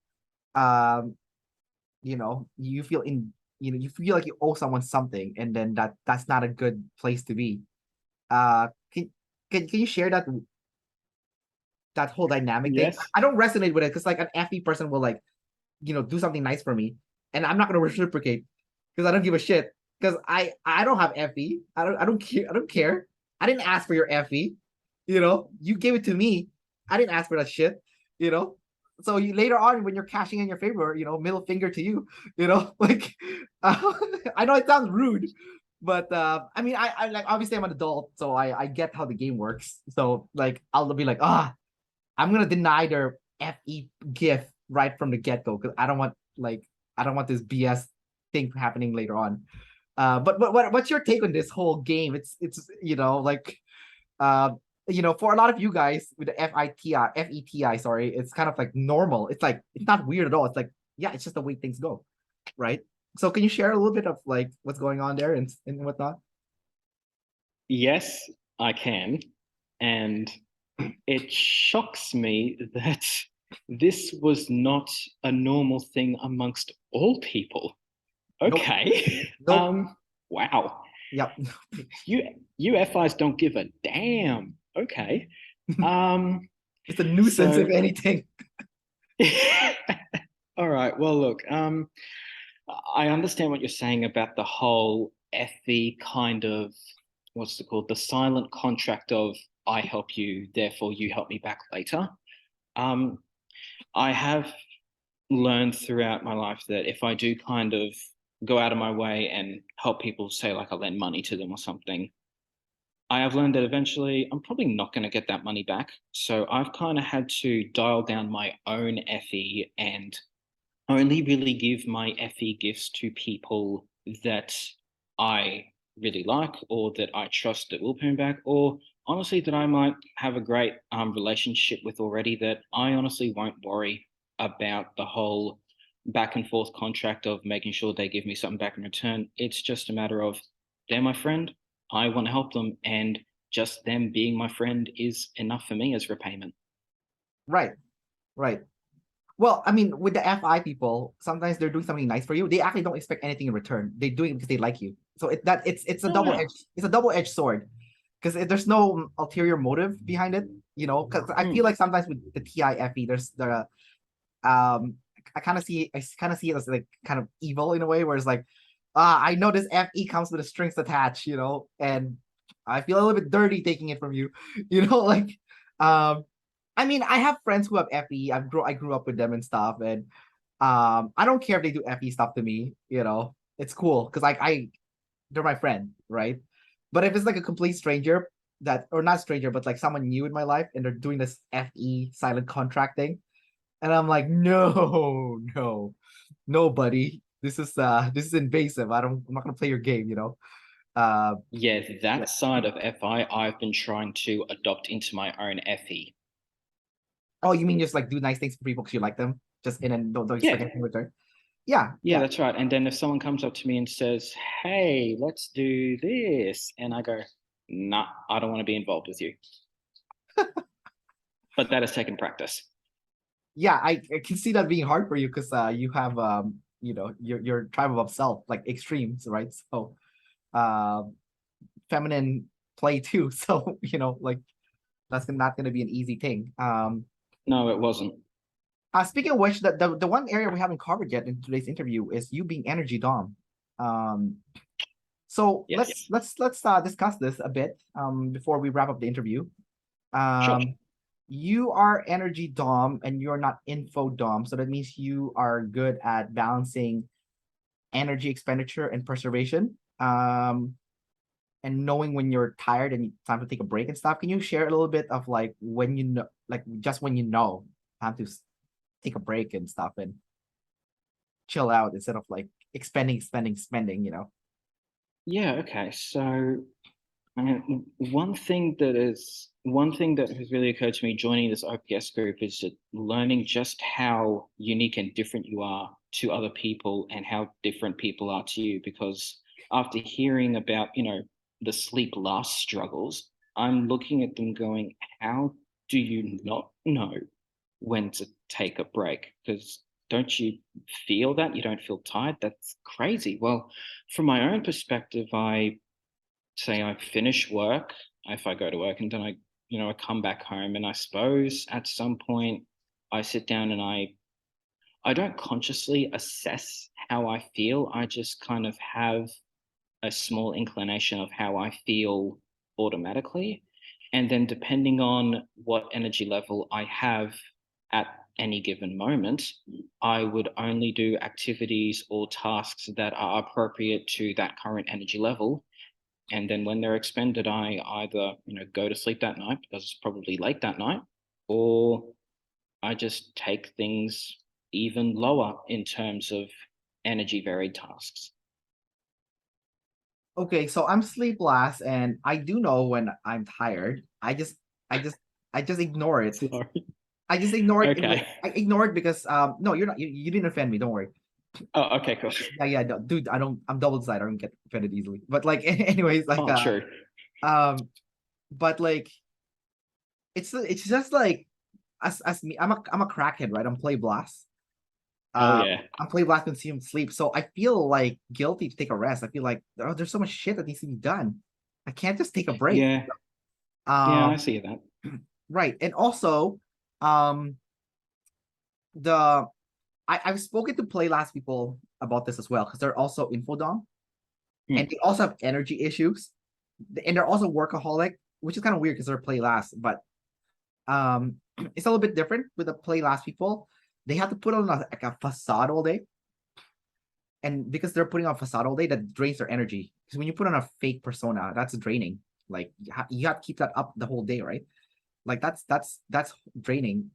um, you know, you feel like you owe someone something, and then that's not a good place to be. Uh, can can you share that whole dynamic thing? Yes. I don't resonate with it because like an FE person will like do something nice for me, and I'm not gonna reciprocate because I don't give a shit because I don't have FE. I don't care. I didn't ask for your FE. You know, you gave it to me. I didn't ask for that shit. You know, so you later on when you're cashing in your favor, middle finger to you. Like I know it sounds rude, but I mean I like obviously I'm an adult, so I get how the game works. So like I'll be like I'm gonna deny their FE gift right from the get go because I don't want this BS thing happening later on. But what's your take on this whole game? It's like uh for a lot of you guys with the FETI, sorry, it's kind of like normal. It's like it's not weird at all. It's like yeah, it's just the way things go, right? So can you share a little bit of like what's going on there and whatnot? Yes, I can. And it shocks me that this was not a normal thing amongst all people. Nope, Okay. nope, Wow. yep. You UFIs don't give a damn. Okay. Um, It's a nuisance so if anything. all right. Well, look, I understand what you're saying about the whole FE kind of what's it called? The silent contract of I help you, therefore you help me back later. Um, I have learned throughout my life that if I do kind of go out of my way and help people, say like I lend money to them or something, I have learned that eventually I'm probably not going to get that money back. So I've kind of had to dial down my own FE and only really give my FE gifts to people that I really like or that I trust that will pay me back, or honestly that I might have a great relationship with already that I honestly won't worry about the whole back and forth contract of making sure they give me something back in return. It's just a matter of they're my friend, I want to help them, and just them being my friend is enough for me as repayment. Right, right. Well, I mean, with the FI people, sometimes they're doing something nice for you. They actually don't expect anything in return. They're doing it because they like you. So it's a Oh wow. double edged sword because there's no ulterior motive behind it. Because I feel Mm. like sometimes with the TIFE, there's the um I kind of see it as like kind of evil in a way, where it's like, I know this FE comes with a strings attached, and I feel a little bit dirty taking it from you, like I mean, I have friends who have FE. I grew up with them and stuff, and I don't care if they do FE stuff to me, it's cool because I they're my friend, right? But if it's like a complete stranger or not stranger, but like someone new in my life and they're doing this FE silent contract thing, and I'm like, no, no, no, buddy. This is invasive. I'm not gonna play your game, Uh Yeah, yeah. that side of FI I've been trying to adopt into my own FE. Oh, you mean just like do nice things for people because you like them? Just and then don't expect Yeah, anything in return. Yeah, yeah, yeah. that's right. And then if someone comes up to me and says, "Hey, let's do this," and I go, "Nah, I don't want to be involved with you." But that has taken practice. Yeah, I can see that being hard for you because you have your tribe of self, like extremes, right? So feminine play too. So, like that's not gonna be an easy thing. No, it wasn't. Speaking of which, the one area we haven't covered yet in today's interview is you being energy dom. Um, so Yeah, let's discuss this a bit before we wrap up the interview. sure. Um, you are energy dom and you're not info dom, so that means you are good at balancing energy expenditure and preservation. And knowing when you're tired and it's time to take a break and stuff. Can you share a little bit of like when like just when time to take a break and stuff and chill out instead of like expending, spending, spending? Yeah, okay. So, I mean, one thing that has really occurred to me joining this OPS group is that learning just how unique and different you are to other people and how different people are to you. Because after hearing about, the sleep last struggles, I'm looking at them going, how do you not know when to take a break? Because don't you feel that? You don't feel tired? That's crazy. Well, from my own perspective, I say I finish work, if I go to work, and then I come back home, and I suppose at some point I sit down and I don't consciously assess how I feel. I just kind of have a small inclination of how I feel automatically. And then depending on what energy level I have at any given moment, I would only do activities or tasks that are appropriate to that current energy level. And then when they're expended, I either go to sleep that night because it's probably late that night, or I just take things even lower in terms of energy varied tasks. Okay, so I'm sleep last and I do know when I'm tired. I just I just ignore it. Sorry. I just ignore it. Okay. I ignore it because no, you're not you didn't offend me, don't worry. Oh, okay, cool. Yeah, yeah, no, dude, I'm double sided. I don't get offended easily. But like anyways, like Oh, true. um but like it's just like as me, I'm a crackhead, right? I'm play blast. Oh Uh, yeah. I'm play blast consume sleep. So I feel like guilty to take a rest. I feel like there's so much shit that needs to be done. I can't just take a break. Yeah. Yeah, I Um, see that. right. And also, um, the I've spoken to play last people about this as well because they're also infodom and Hmm. they also have energy issues and they're also workaholic, which is kind of weird because they're play last, but it's a little bit different with the play last people. They have to put on like a facade all day, and because they're putting on facade all day, that drains their energy. Because when you put on a fake persona, that's draining. Like you have to keep that up the whole day, right? Like that's draining.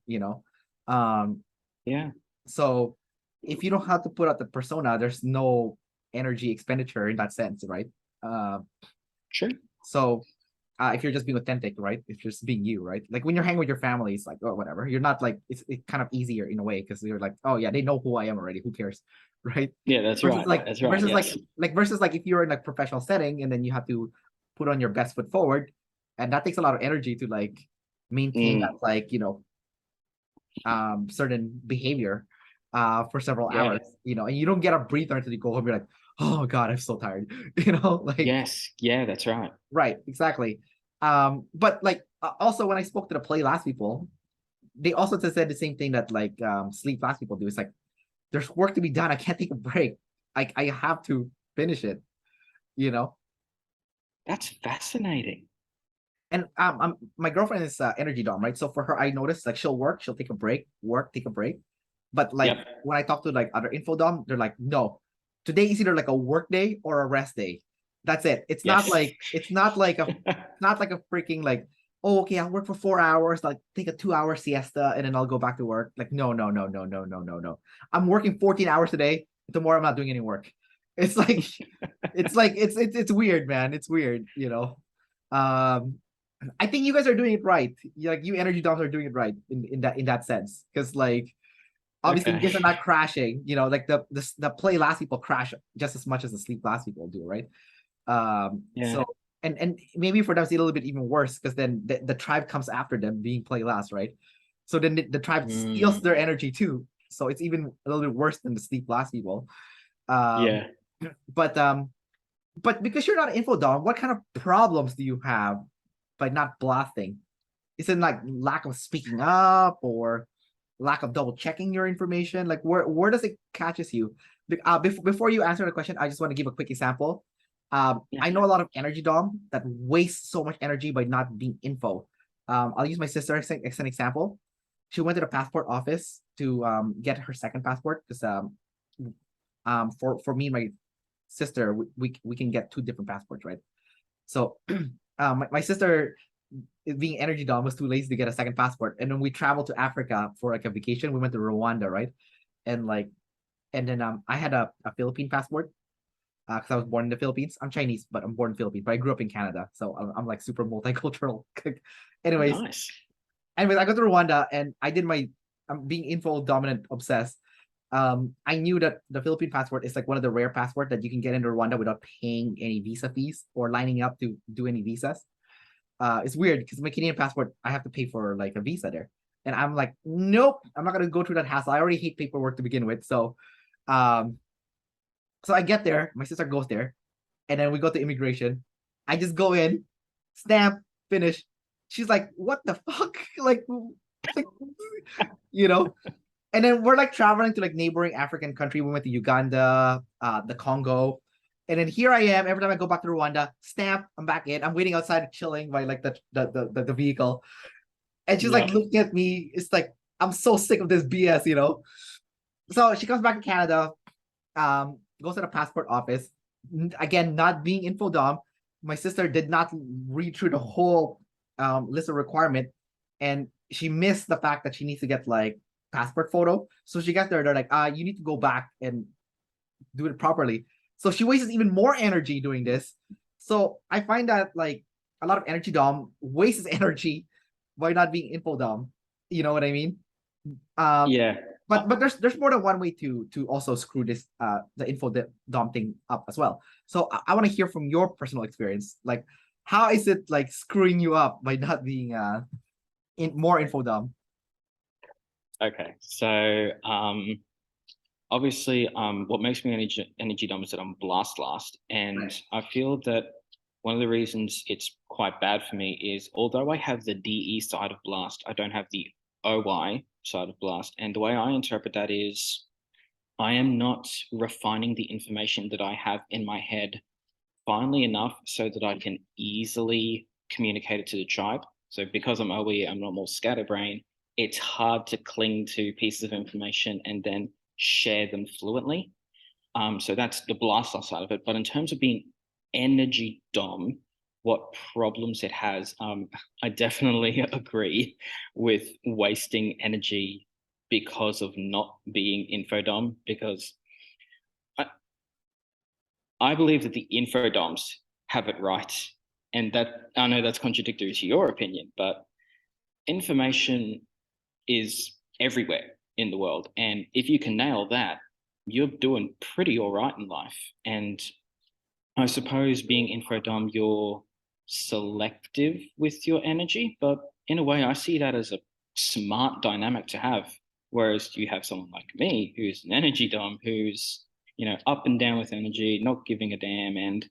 Um, Yeah. so if you don't have to put out the persona, there's no energy expenditure in that sense, right? Uh, True. so if you're just being authentic, right? If you're just being you, right? Like when you're hanging with your family, it's like, oh, whatever. You're not like it's kind of easier in a way because you're like, oh yeah, they know who I am already. Who cares, right? Yeah, that's Versus right. like That's right. versus like Yes. like versus like if you're in a professional setting and then you have to put on your best foot forward, and that takes a lot of energy to like maintain that Mm. like certain behavior for several Yeah. hours, and you don't get a breather until you go home. You're like, oh God, I'm so tired. Like, Yes. Yeah, that's right. right, exactly. But like also when I spoke to the play last people, they also just said the same thing that like sleep last people do. It's like there's work to be done. I can't take a break. I have to finish it, you know. That's fascinating. And my girlfriend is energy dom, right? So for her, I noticed like she'll take a break, work, take a break. But like Yep. when I talk to like other info dom, they're like, no, today is either like a work day or a rest day. That's it. It's not Yes. like it's not like a freaking like, oh, okay, I'll work for 4 hours, like take a 2 hour siesta, and then I'll go back to work. Like, no, no, no, no, no, no, no, no. I'm working 14 hours today. Tomorrow I'm not doing any work. It's like it's weird, man. It's weird. Um I think you guys are doing it right. Like you energy doms are doing it right in that sense. Because like obviously you Okay. guys are not crashing, like the play last people crash just as much as the sleep last people do, right? Yeah. So and maybe for them it's a little bit even worse because then the tribe comes after them being play last, right? So then the tribe steals Mm. their energy too. So it's even a little bit worse than the sleep last people. Um Yeah. but because you're not info dom, what kind of problems do you have by not blasting? Is it like lack of speaking up or lack of double checking your information? Like where does it catches you? Before you answer the question, I just want to give a quick example. Yeah. I know a lot of energy dom that waste so much energy by not being info. I'll use my sister as an example. She went to the passport office to get her second passport because for me and my sister we can get two different passports, right? So my sister being energy dom was too lazy to get a second passport, and when we traveled to Africa for like a vacation, we went to Rwanda, right? And like and then I had a Philippine passport because I was born in the Philippines. I'm Chinese, but I'm born in the Philippines, but I grew up in Canada, so I'm like super multicultural. anyways Nice. anyways I go to Rwanda and I did my I'm being info dominant obsessed. I knew that the Philippine passport is like one of the rare passports that you can get into Rwanda without paying any visa fees or lining up to do any visas. It's weird because my Canadian passport, I have to pay for like a visa there. And I'm like, nope, I'm not gonna go through that hassle. I already hate paperwork to begin with. Um, so I get there, my sister goes there, and then we go to immigration. I just go in, stamp, finish. She's like, what the fuck? like, you know, and then we're like traveling to like neighboring African country. We went to Uganda, the Congo, and then here I am. Every time I go back to Rwanda, stamp, I'm back in. I'm waiting outside, chilling by like the vehicle, and she's like Yep. looking at me. It's like I'm so sick of this BS. So she comes back to Canada, goes to the passport office. Again, not being info dom, my sister did not read through the whole list of requirement, and she missed the fact that she needs to get like passport photo. So she gets there, they're like, you need to go back and do it properly. So she wastes even more energy doing this. So I find that like a lot of energy dom wastes energy by not being info dom. You know what I mean? Um, Yeah. but there's more than one way to also screw this the info dom thing up as well. So I want to hear from your personal experience. Like, how is it like screwing you up by not being more info dom? Okay. So obviously what makes me energy dumb is that I'm blast last. And I feel that one of the reasons it's quite bad for me is although I have the DE side of blast, I don't have the OY side of blast. And the way I interpret that is I am not refining the information that I have in my head finely enough so that I can easily communicate it to the tribe. So because I'm OE, I'm not more scatterbrain. It's hard to cling to pieces of information and then share them fluently. So that's the blast off side of it. But in terms of being energy dom, what problems it has, I definitely agree with wasting energy because of not being info dom. Because I, I believe that the info doms have it right, and that I know that's contradictory to your opinion, but information is everywhere in the world, and if you can nail that, you're doing pretty all right in life. And I suppose being infodom, you're selective with your energy, but in a way, I see that as a smart dynamic to have. Whereas you have someone like me who's an energy dom, who's, up and down with energy, not giving a damn. And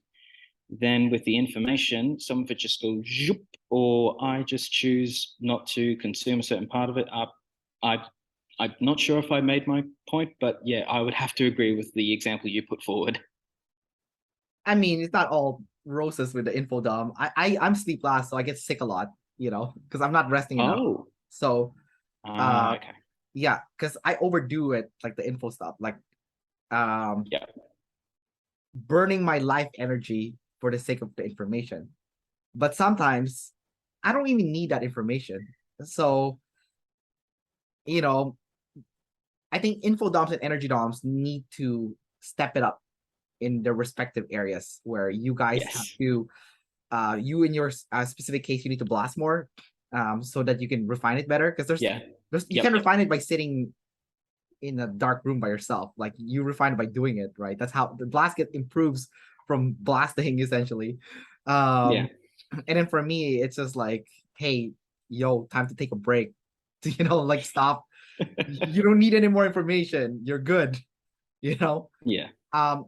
then with the information, some of it just goes zoop, or I just choose not to consume a certain part of it. I, I'm not sure if I made my point, but yeah, I would have to agree with the example you put forward. I mean, it's not all roses with the info dump. I'm sleep last, so I get sick a lot, because I'm not resting enough. Oh, So okay. yeah, because I overdo it, like the info stuff, like Yeah. burning my life energy for the sake of the information. But sometimes I don't even need that information. So, you know, I think info doms and energy doms need to step it up in their respective areas where you guys have Yes. to, you in your specific case, you need to blast more, so that you can refine it better. Because Yeah. you Yep. can Yep. refine it by sitting in a dark room by yourself. Like you refine it by doing it, right? That's how the blast get improves from blasting essentially. Yeah. And then for me, it's just like, hey, yo, time to take a break. Like stop. You don't need any more information. You're good, you know? Yeah.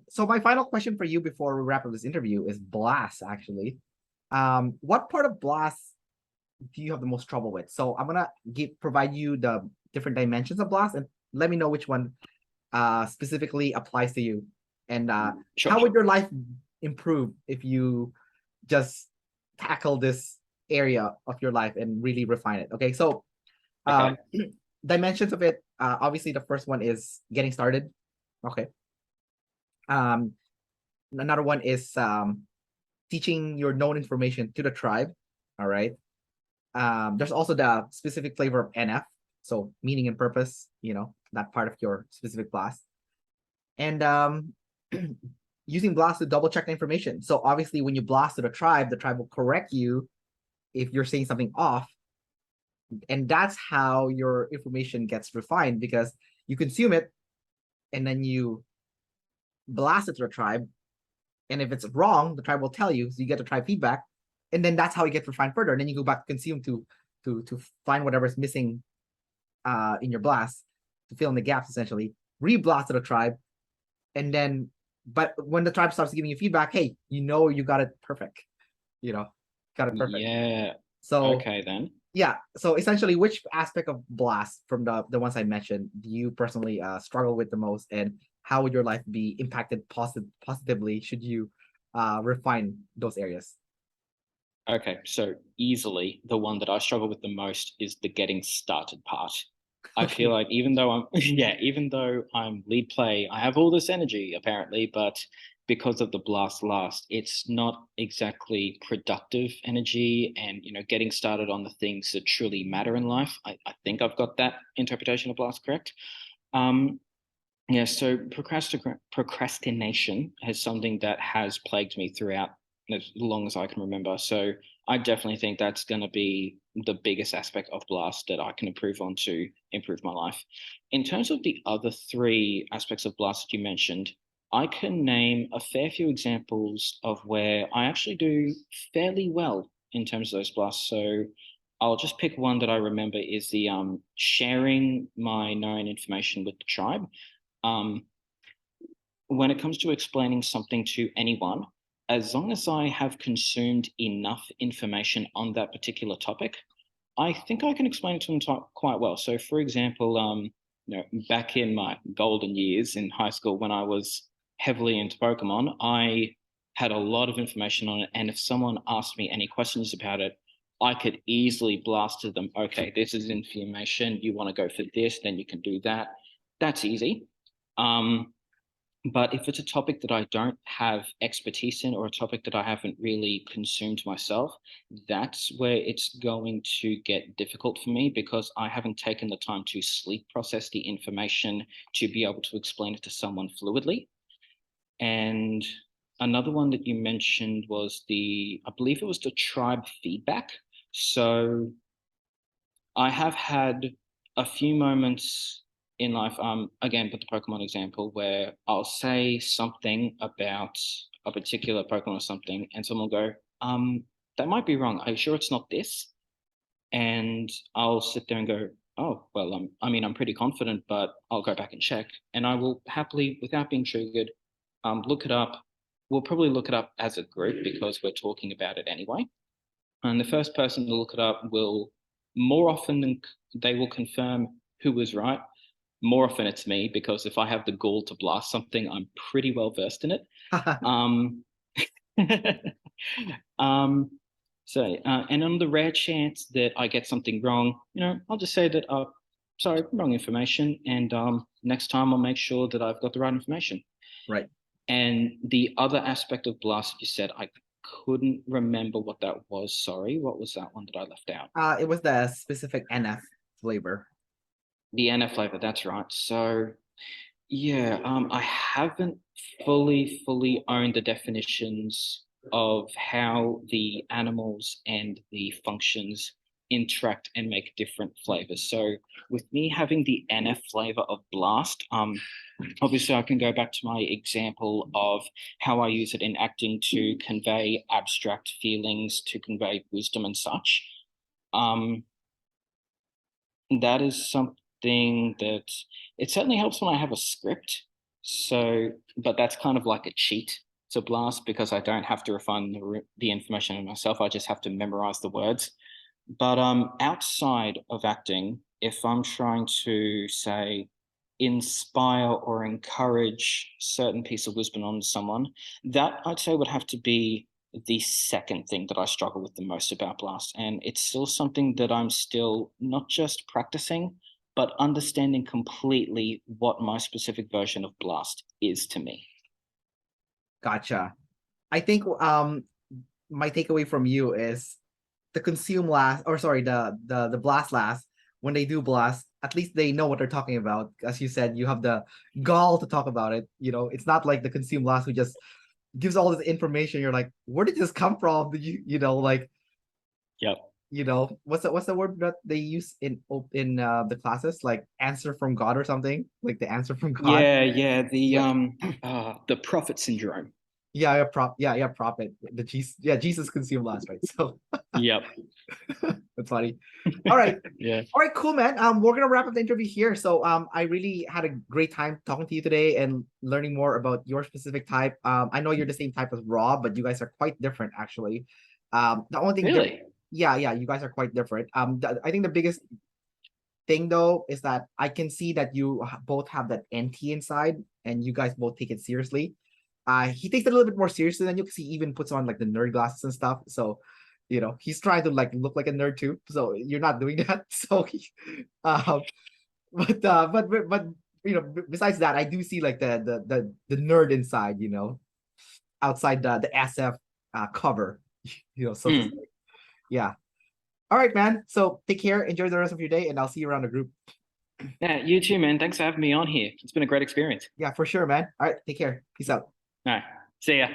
So my final question for you before we wrap up this interview is blast, actually. What part of blast do you have the most trouble with? So I'm gonna provide you the different dimensions of blast and let me know which one specifically applies to you. And Sure. how would your life improve if you just tackle this area of your life and really refine it? Okay, so Okay. dimensions of it. Obviously, the first one is getting started. Okay. Um, Another one is teaching your known information to the tribe. All right. There's also the specific flavor of NF, so meaning and purpose. That part of your specific blast, and using blast to double check the information. So obviously, when you blast to the tribe will correct you if you're saying something off, and that's how your information gets refined because you consume it and then you blast it to the tribe. And if it's wrong, the tribe will tell you. So you get the tribe feedback, and then that's how it gets refined further. And then you go back to consume to find whatever's missing in your blast to fill in the gaps essentially. Reblast to the tribe, and then but when the tribe starts giving you feedback, hey, you got it perfect. You know, got it perfect. Yeah. So Okay then. yeah, so essentially, which aspect of blast from the ones I mentioned do you personally struggle with the most, and how would your life be impacted positively should you refine those areas? Okay, so easily the one that I struggle with the most is the getting started part. I feel Okay. like even though I'm yeah, even though I'm lead play, I have all this energy apparently, but because of the blast last, it's not exactly productive energy and getting started on the things that truly matter in life. I think I've got that interpretation of blast correct. Um, yeah, so procrastination is something that has plagued me throughout as long as I can remember. So I definitely think that's going to be the biggest aspect of Blast that I can improve on to improve my life. In terms of the other three aspects of Blast that you mentioned, I can name a fair few examples of where I actually do fairly well in terms of those blasts. So I'll just pick one that I remember is the sharing my known information with the tribe. Um, when it comes to explaining something to anyone, as long as I have consumed enough information on that particular topic, I think I can explain it to them quite well. So, for example, back in my golden years in high school when I was heavily into Pokemon, I had a lot of information on it. And if someone asked me any questions about it, I could easily blast to them, okay, this is information. You want to go for this, then you can do that. That's easy. Um, but if it's a topic that I don't have expertise in or a topic that I haven't really consumed myself, that's where it's going to get difficult for me because I haven't taken the time to sleep process the information to be able to explain it to someone fluidly. And another one that you mentioned was I believe it was the tribe feedback. So I have had a few moments in life, again, with the Pokemon example, where I'll say something about a particular Pokemon or something, and someone will go, that might be wrong. Are you sure it's not this? and I'll sit there and go, oh, well, I'm pretty confident, but I'll go back and check. And I will happily, without being triggered, look it up. We'll probably look it up as a group because we're talking about it anyway. And the first person to look it up will, more often than they will confirm who was right. More often it's me, because if I have the gall to blast something, I'm pretty well versed in it. Um, and on the rare chance that I get something wrong, I'll just say that, sorry, wrong information. And next time I'll make sure that I've got the right information. Right. And the other aspect of blast, you said, I couldn't remember what that was. Sorry, what was that one that I left out? It was the specific NF flavor. The NF flavor, that's right. So yeah, I haven't fully owned the definitions of how the animals and the functions interact and make different flavors. So with me having the NF flavor of blast, obviously I can go back to my example of how I use it in acting to convey abstract feelings, to convey wisdom and such. That is something that it certainly helps when I have a script. So, but that's kind of like a cheat to blast, because I don't have to refine the information in myself. I just have to memorize the words. But outside of acting, if I'm trying to, say, inspire or encourage certain piece of wisdom on someone, that I'd say would have to be the second thing that I struggle with the most about blast. And it's still something that I'm still not just practicing, but understanding completely what my specific version of blast is to me. Gotcha. I think my takeaway from you is the consume last, or sorry, the blast last. When they do blast, at least they know what they're talking about. As you said, you have the gall to talk about it. It's not like the consume last who just gives all this information. You're like, where did this come from? Did like, Yep. What's the word that they use in the classes, like answer from God or something, like the answer from God? Yeah, the prophet syndrome. Yeah, prophet. Jesus consumed last, right? So Yep. that's funny. All right. Yeah. All right, cool, man. We're gonna wrap up the interview here. So I really had a great time talking to you today and learning more about your specific type. I know you're the same type as Rob, but you guys are quite different actually. The only thing Really? yeah, you guys are quite different. I think the biggest thing though is that I can see that you both have that NT inside, and you guys both take it seriously. He takes it a little bit more seriously than you, because he even puts on like the nerd glasses and stuff. So, he's trying to like look like a nerd too. So you're not doing that. So, but besides that, I do see like the nerd inside. Outside the SF cover. So to say. Yeah. All right, man. So take care. Enjoy the rest of your day, and I'll see you around the group. Yeah, you too, man. Thanks for having me on here. It's been a great experience. Yeah, for sure, man. All right, take care. Peace out. All right. See ya.